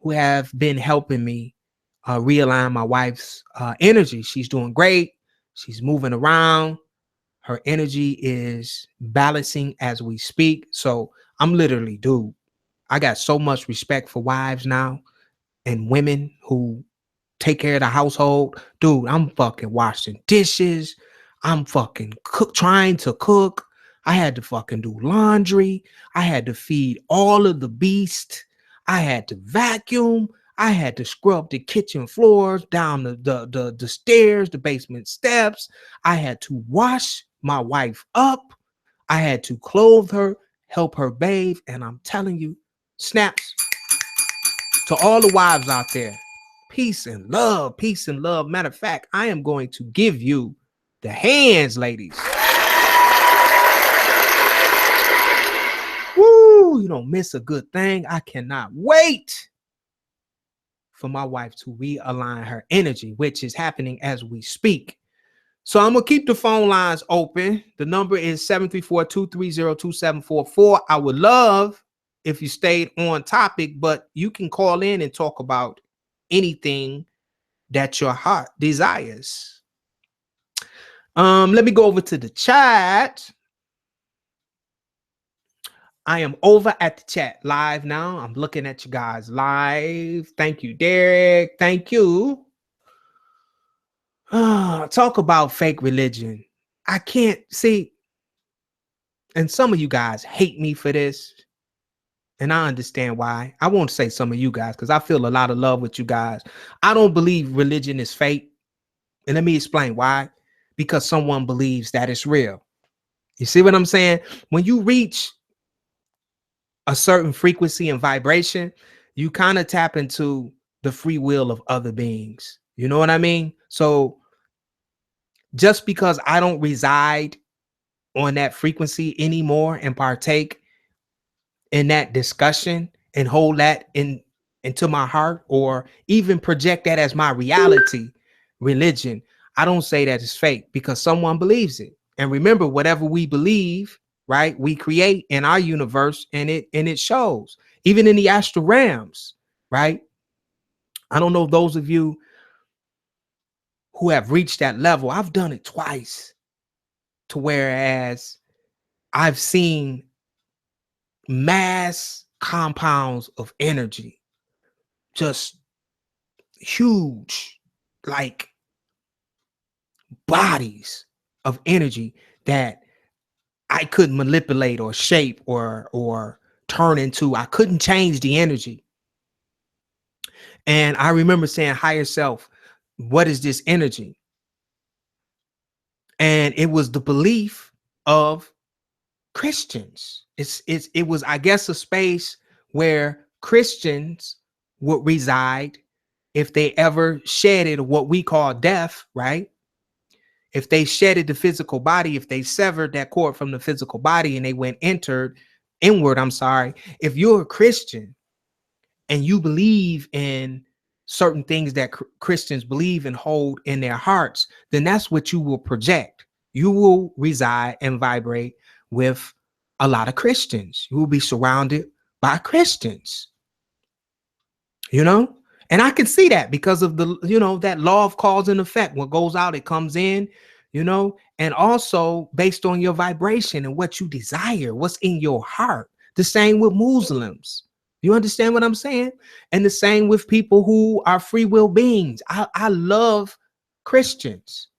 who have been helping me realign my wife's energy. She's doing great. She's moving around. Her energy is balancing as we speak. So I'm literally, dude, I got so much respect for wives now and women who take care of the household. Dude, I'm fucking washing dishes. I'm fucking trying to cook. I had to fucking do laundry. I had to feed all of the beasts. I had to vacuum. I had to scrub the kitchen floors, down the stairs, the basement steps. I had to wash my wife up. I had to clothe her, help her bathe. And I'm telling you, snaps to all the wives out there. Peace and love. Peace and love. Matter of fact, I am going to give you the hands, ladies. Woo! You don't miss a good thing. I cannot wait for my wife to realign her energy, which is happening as we speak. So I'm going to keep the phone lines open. The number is 734-230-2744. I would love if you stayed on topic, but you can call in and talk about anything that your heart desires. Let me go over to the chat. I am over at the chat live now. I'm looking at you guys live. Thank you, Derek. Thank you. Talk about fake religion. I can't see. And some of you guys hate me for this. And I understand why. I won't say some of you guys because I feel a lot of love with you guys. I don't believe religion is fake. And let me explain why. Because someone believes that it's real. You see what I'm saying? When you reach a certain frequency and vibration, you kind of tap into the free will of other beings. You know what I mean? So just because I don't reside on that frequency anymore and partake in that discussion and hold that into my heart, or even project that as my reality, religion, I don't say that it's fake because someone believes it. And remember, whatever we believe, right? We create in our universe, and it shows. Even in the astral realms, right? I don't know those of you who have reached that level. I've done it twice, to whereas I've seen mass compounds of energy, just huge, like bodies of energy that I couldn't manipulate or shape or turn into. I couldn't change the energy. And I remember saying, higher self, what is this energy? And it was the belief of Christians. It was, I guess, a space where Christians would reside if they ever shedded what we call death, right? If they shedded the physical body, if they severed that cord from the physical body and they went inward, I'm sorry. If you're a Christian and you believe in certain things that Christians believe and hold in their hearts, then that's what you will project. You will reside and vibrate with a lot of Christians. You will be surrounded by Christians, you know? And I can see that because of the, that law of cause and effect. What goes out, it comes in, and also based on your vibration and what you desire, what's in your heart. The same with Muslims. You understand what I'm saying? And the same with people who are free will beings. I love Christians.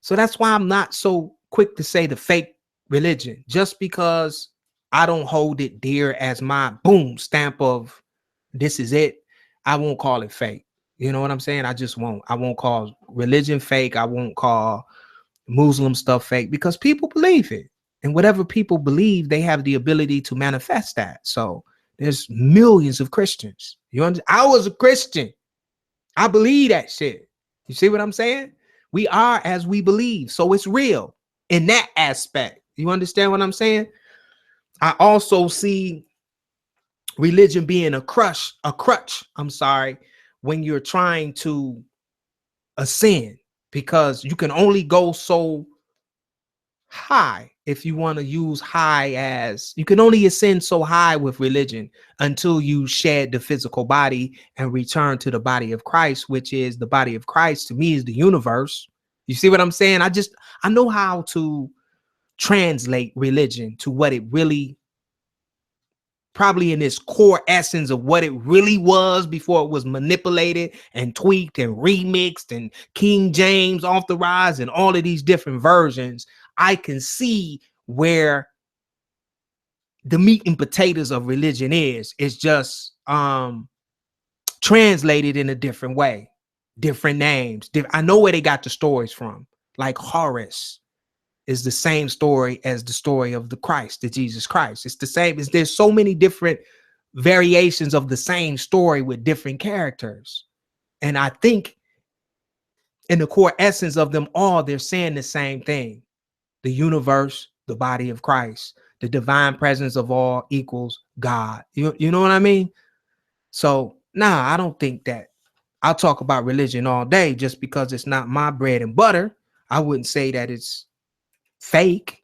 So that's why I'm not so quick to say the fake religion, just because I don't hold it dear as my boom stamp of this is it. I won't call it fake. You know what I'm saying? I just won't. I won't call religion fake. I won't call Muslim stuff fake, because people believe it. And whatever people believe, they have the ability to manifest that. So there's millions of Christians. I was a Christian. I believe that shit. You see what I'm saying? We are as we believe. So it's real in that aspect. You understand what I'm saying? I also see religion being a crutch, when you're trying to ascend, because you can only go so high. If you want to use high as, you can only ascend so high with religion until you shed the physical body and return to the body of Christ, which is the body of Christ to me is the universe. You see what I'm saying? I know how to translate religion to what it really, probably in its core essence of what it really was before it was manipulated and tweaked and remixed and King James authorized and all of these different versions. I can see where the meat and potatoes of religion is. It's just translated in a different way, different names. I know where they got the stories from. Like Horus is the same story as the story of the Christ, the Jesus Christ. It's the same. There's so many different variations of the same story with different characters. And I think in the core essence of them all, they're saying the same thing. The universe, the body of Christ, the divine presence of all equals God. You know what I mean? So, I don't think that. I'll talk about religion all day just because it's not my bread and butter. I wouldn't say that it's fake,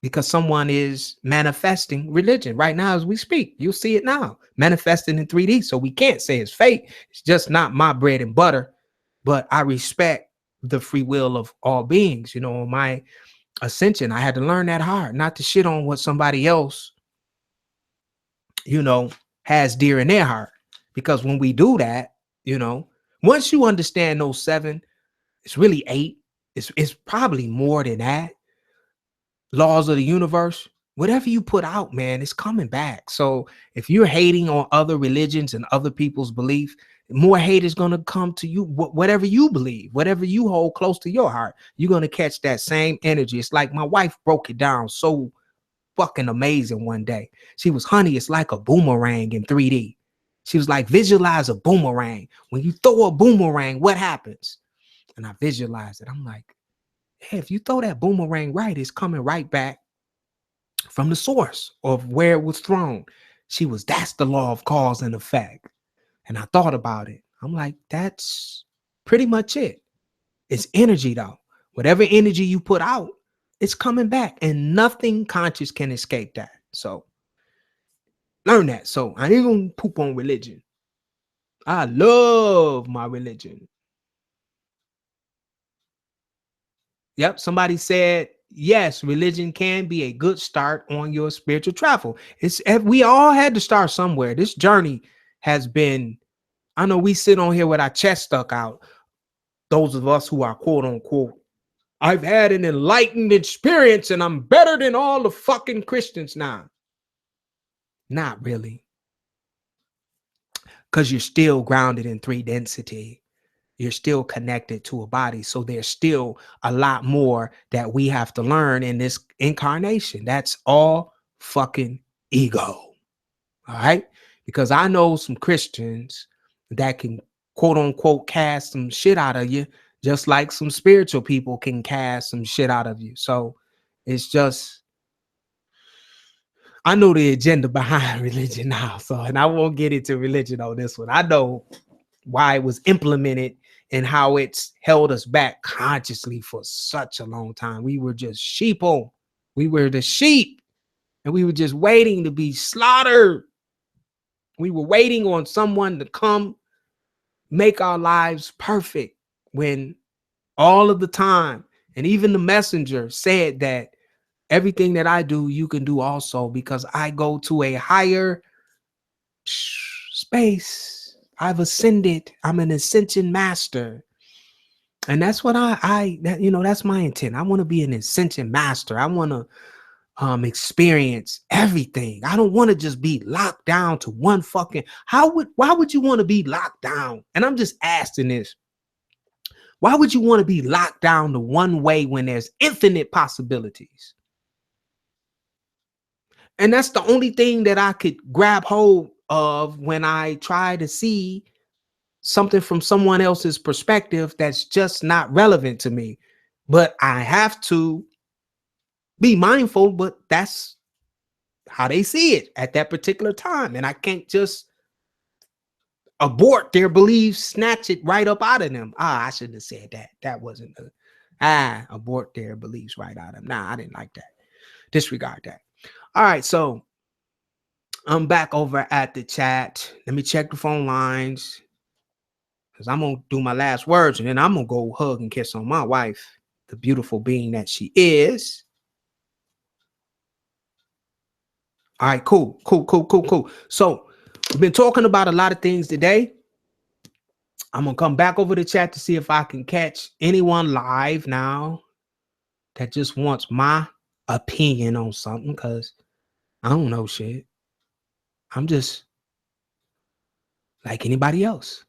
because someone is manifesting religion right now as we speak. You'll see it now manifesting in 3D. So we can't say it's fake. It's just not my bread and butter. But I respect the free will of all beings. My ascension, I had to learn that hard, not to shit on what somebody else, has dear in their heart. Because when we do that, once you understand those 7, it's really 8. It's probably more than that. Laws of the universe, whatever you put out, man, it's coming back. So if you're hating on other religions and other people's belief, more hate is going to come to you. Whatever you believe, whatever you hold close to your heart, you're going to catch that same energy. It's like my wife broke it down so fucking amazing one day. She was, honey, it's like a boomerang in 3D. She was like, visualize a boomerang. When you throw a boomerang, what happens? And I visualized it. I'm like, hey, if you throw that boomerang right, it's coming right back from the source of where it was thrown. That's the law of cause and effect. And I thought about it. I'm like, that's pretty much it. It's energy though. Whatever energy you put out, It's coming back, and nothing conscious can escape that. So learn that. So I ain't gonna poop on religion. I love my religion. Yep, somebody said yes, religion can be a good start on your spiritual travel. It's we all had to start somewhere. This journey has been, I know we sit on here with our chest stuck out. Those of us who are quote unquote, I've had an enlightened experience and I'm better than all the fucking Christians now. Not really. Because you're still grounded in three density. You're still connected to a body. So there's still a lot more that we have to learn in this incarnation. That's all fucking ego. All right. Because I know some Christians that can quote unquote cast some shit out of you, just like some spiritual people can cast some shit out of you. So it's just, I know the agenda behind religion now. So, and I won't get into religion on this one. I know why it was implemented and how it's held us back consciously for such a long time. We were just sheeple. We were the sheep, and we were just waiting to be slaughtered. We were waiting on someone to come make our lives perfect, when all of the time, and even the messenger said that everything that I do, you can do also, because I go to a higher space. I've ascended. I'm an ascension master. And that's what that's my intent. I want to be an ascension master. I want to experience everything. I don't want to just be locked down to one fucking, why would you want to be locked down? And I'm just asking this. Why would you want to be locked down to one way when there's infinite possibilities? And that's the only thing that I could grab hold of when I try to see something from someone else's perspective that's just not relevant to me. But I have to be mindful, but that's how they see it at that particular time. And I can't just abort their beliefs, snatch it right up out of them. I shouldn't have said that. That wasn't abort their beliefs right out of them. Nah, I didn't like that. Disregard that. All right, so I'm back over at the chat. Let me check the phone lines, because I'm going to do my last words, and then I'm going to go hug and kiss on my wife, the beautiful being that she is. All right, cool. So we've been talking about a lot of things today. I'm going to come back over the chat to see if I can catch anyone live now that just wants my opinion on something, because I don't know shit. I'm just like anybody else.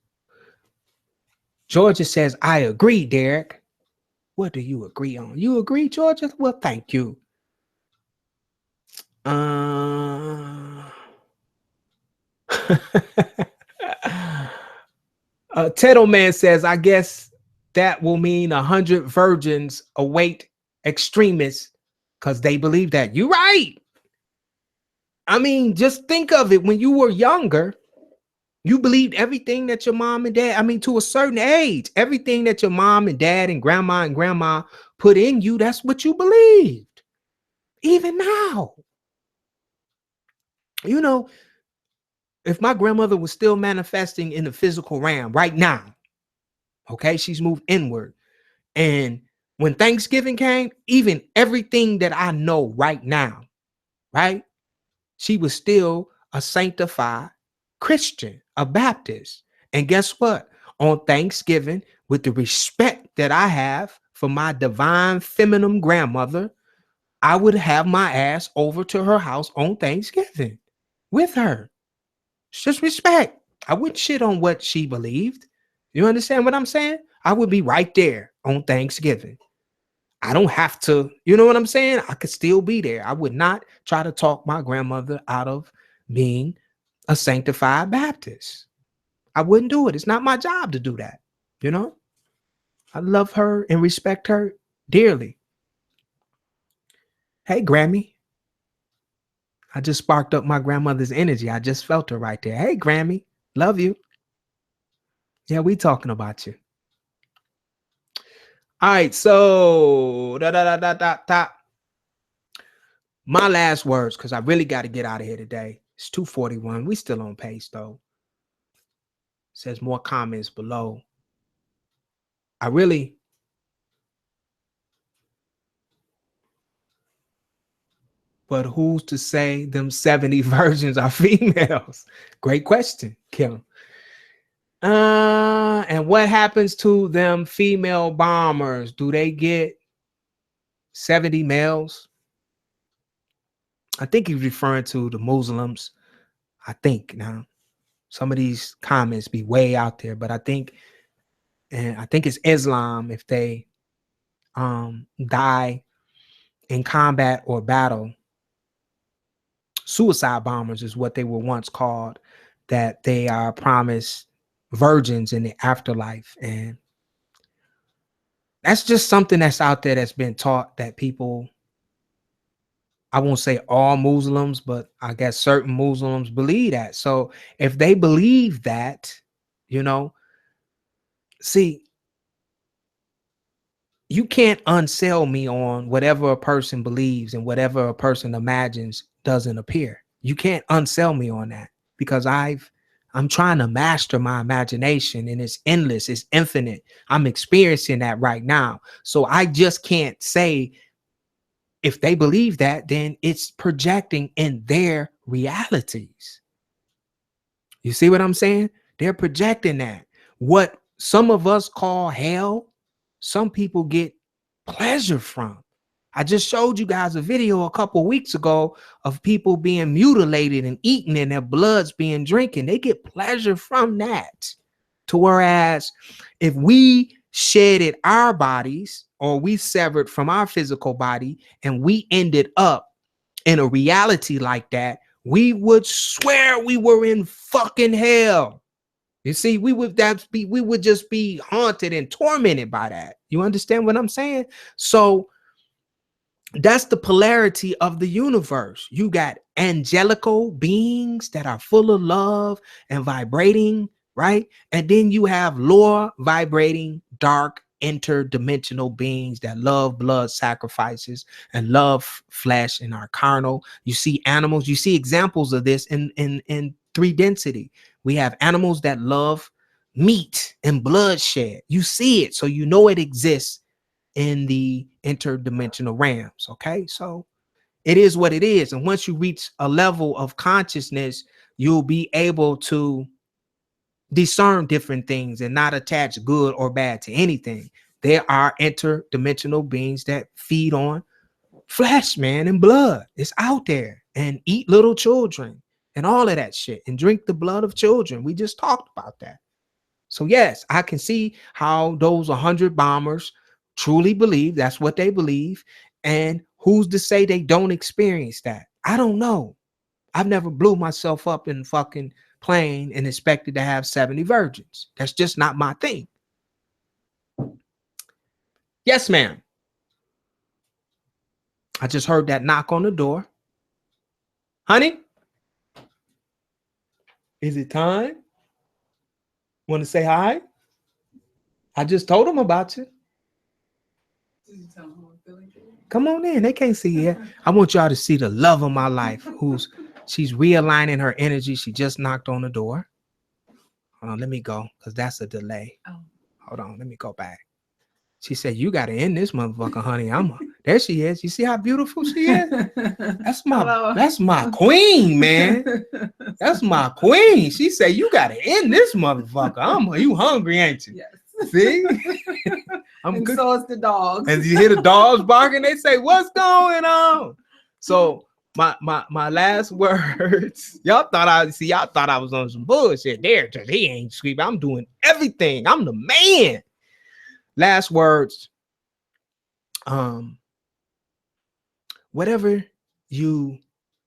Georgia says, I agree, Derek. What do you agree on? You agree, Georgia? Well, thank you. Teto Man says, I guess that will mean 100 virgins await extremists because they believe that. You're right. I mean, just think of it. When you were younger, you believed everything that your mom and dad, to a certain age, everything that your mom and dad and grandma put in you, that's what you believed. Even now. You know, if my grandmother was still manifesting in the physical realm right now, okay, she's moved inward. And when Thanksgiving came, even everything that I know right now, right, she was still a sanctified Christian, a Baptist. And guess what? On Thanksgiving, with the respect that I have for my divine feminine grandmother, I would have my ass over to her house on Thanksgiving with her. It's just respect. I wouldn't shit on what she believed. You understand what I'm saying? I would be right there on Thanksgiving. I don't have to, you know what I'm saying? I could still be there. I would not try to talk my grandmother out of being a sanctified Baptist. I wouldn't do it. It's not my job to do that. You know, I love her and respect her dearly. Hey, Grammy. I just sparked up my grandmother's energy. I just felt her right there. Hey, Grammy. Love you. Yeah, we talking about you. All right, so My last words, because I really got to get out of here today. It's 2:41. We still on pace though. Says more comments below. But who's to say them 70 virgins are females? Great question, Kim. And what happens to them female bombers? Do they get 70 males? I think he's referring to the Muslims. I think now some of these comments be way out there, but I think it's Islam if they die in combat or battle. Suicide bombers is what they were once called, that they are promised virgins in the afterlife. And that's just something that's out there that's been taught, that people, I won't say all Muslims, but I guess certain Muslims believe that. So if they believe that, you know, see, you can't unsell me on whatever a person believes and whatever a person imagines doesn't appear. You can't unsell me on that, because I'm trying to master my imagination, and it's endless, it's infinite. I'm experiencing that right now. So I just can't say if they believe that, then it's projecting in their realities. You see what I'm saying? They're projecting that. What some of us call hell, some people get pleasure from. I just showed you guys a video a couple weeks ago of people being mutilated and eaten and their blood's being drinking. They get pleasure from that. To whereas if we shedded our bodies, or we severed from our physical body and we ended up in a reality like that, we would swear we were in fucking hell. You see, we would just be haunted and tormented by that. You understand what I'm saying? So that's the polarity of the universe. You got angelical beings that are full of love and vibrating, right? And then you have lower vibrating, dark, interdimensional beings that love blood sacrifices and love flesh and are carnal. You see animals, you see examples of this in 3 density. We have animals that love meat and bloodshed. You see it, so you know it exists in the interdimensional realms. Okay, so it is what it is. And once you reach a level of consciousness, you'll be able to discern different things and not attach good or bad to anything. There are interdimensional beings that feed on flesh, man, and blood. It's out there, and eat little children and all of that shit, and drink the blood of children. We just talked about that. So yes, I can see how those 100 bombers truly believe that's what they believe. And who's to say they don't experience that? I don't know. I've never blew myself up in fucking plane and expected to have 70 virgins. That's just not my thing. Yes, ma'am. I just heard that knock on the door. Honey, is it time? Want to say hi? I just told them about you. Come on in. They can't see you. I want y'all to see the love of my life. She's realigning her energy. She just knocked on the door. Hold on, let me go, because that's a delay. Oh. Hold on, let me go back. She said, "You got to end this motherfucker, honey." There she is. You see how beautiful she is? That's my queen, man. That's my queen. She said, "You got to end this motherfucker." You hungry, ain't you? Yes. See? And good. So is the dogs. And you hear the dogs barking, they say, "What's going on?" So my last words. Y'all thought I was on some bullshit there, because he ain't screaming. I'm doing everything. I'm the man. Last words. Whatever you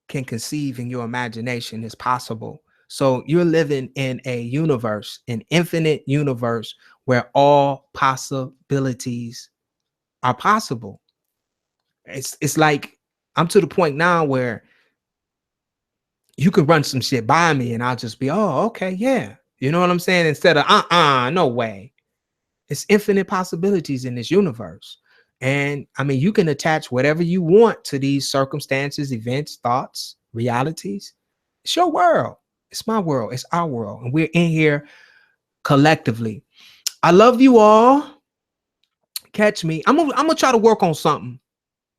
can conceive in your imagination is possible. So you're living in a universe, an infinite universe, where all possibilities are possible. It's like I'm to the point now where you could run some shit by me and I'll just be, oh, okay, yeah. You know what I'm saying? Instead of no way. It's infinite possibilities in this universe. And I mean, you can attach whatever you want to these circumstances, events, thoughts, realities. It's your world. It's my world. It's our world. And we're in here collectively. I love you all. Catch me. I'm gonna try to work on something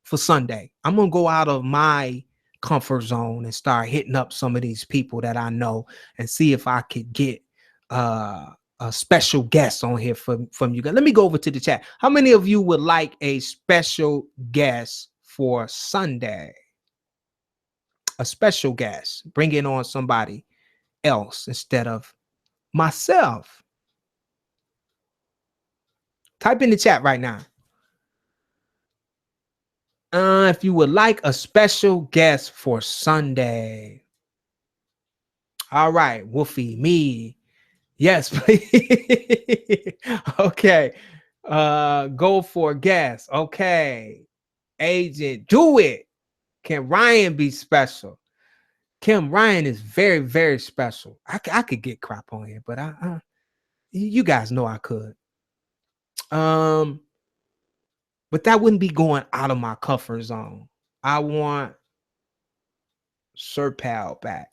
for Sunday. I'm gonna go out of my comfort zone and start hitting up some of these people that I know and see if I could get a special guest on here from you guys. Let me go over to the chat. How many of you would like a special guest for Sunday? A special guest, bringing on somebody else instead of myself. Type in the chat right now. If you would like a special guest for Sunday. All right, Wolfie, me. Yes, please. Okay. Go for guest. Okay. Agent, do it. Can Ryan be special? Kim Ryan is very, very special. I could get crap on here, but you guys know I could. But that wouldn't be going out of my comfort zone. I want Sir Pal back.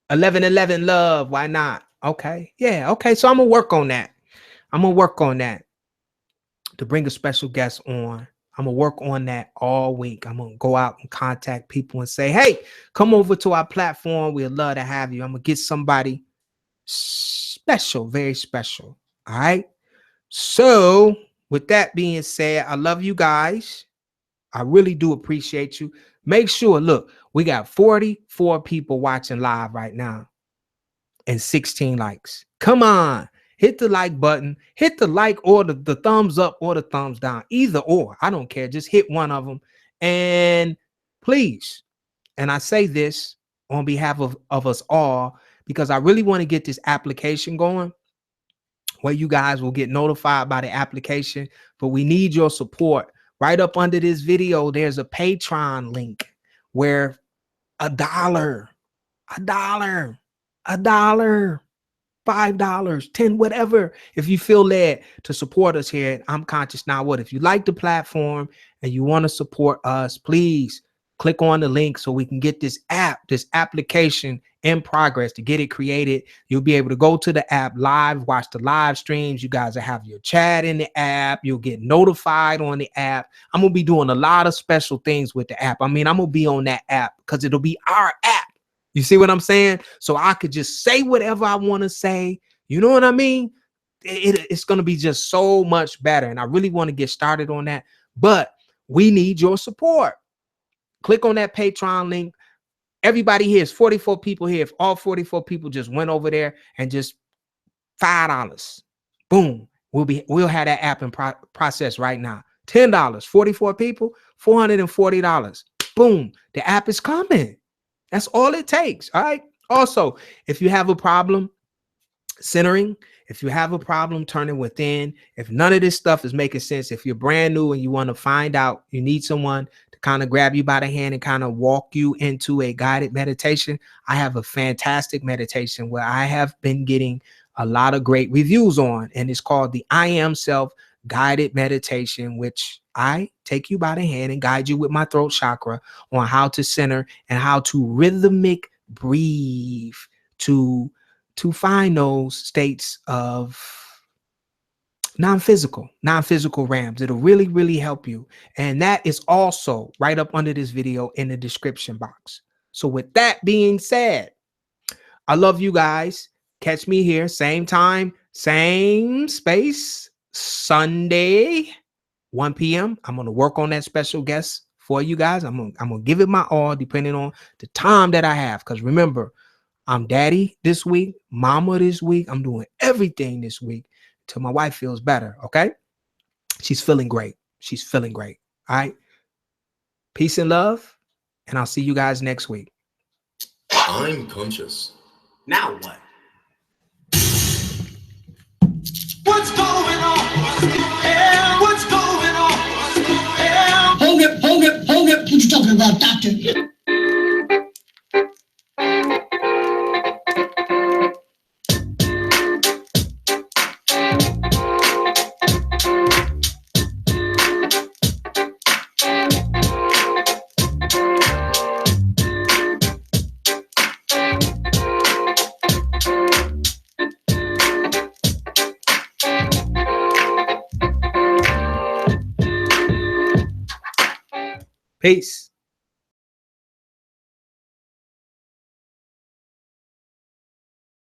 1111 love. Why not? Okay. Yeah. Okay. So I'm gonna work on that. To bring a special guest on. I'm gonna work on that all week. I'm gonna go out and contact people and say, hey, come over to our platform. We'd love to have you. I'm gonna get somebody special, very special. All right. So with that being said, I love you guys. I really do appreciate you. Make sure, look, we got 44 people watching live right now and 16 likes. Come on, hit the like button, hit the like or the thumbs up or the thumbs down, either or. I don't care. Just hit one of them. And please, and I say this on behalf of us all, because I really want to get this application going where you guys will get notified by the application, but we need your support. Right up under this video, there's a Patreon link where $1, $5, 10, whatever. If you feel led to support us here, I'm Conscious Now What. If you like the platform and you want to support us, please click on the link so we can get this application in progress to get it created. You'll be able to go to the app live, watch the live streams. You guys will have your chat in the app. You'll get notified on the app. I'm going to be doing a lot of special things with the app. I mean, I'm going to be on that app because it'll be our app. You see what I'm saying? So I could just say whatever I want to say. You know what I mean? It's going to be just so much better. And I really want to get started on that. But we need your support. Click on that Patreon link. Everybody here is 44 people here. If all 44 people just went over there and just $5, boom, we'll have that app in process right now. $10, 44 people, $440. Boom, the app is coming. That's all it takes. All right. Also, if you have a problem centering, if you have a problem turning within, if none of this stuff is making sense, if you're brand new and you want to find out, you need someone to kind of grab you by the hand and kind of walk you into a guided meditation, I have a fantastic meditation where I have been getting a lot of great reviews on, and it's called the I Am Self Guided Meditation, which I take you by the hand and guide you with my throat chakra on how to center and how to rhythmic breathe to find those states of non-physical realms. It'll really, really help you. And that is also right up under this video in the description box. So with that being said, I love you guys. Catch me here, same time, same space, Sunday, 1 p.m. I'm going to work on that special guest for you guys. I'm going to give it my all depending on the time that I have. Because remember, I'm daddy this week, mama this week. I'm doing everything this week till my wife feels better. Okay. She's feeling great. She's feeling great. All right. Peace and love. And I'll see you guys next week. I'm conscious. Now what? What's going on? Yeah, what's going on? Yeah. Hold it. What you talking about, doctor? Peace.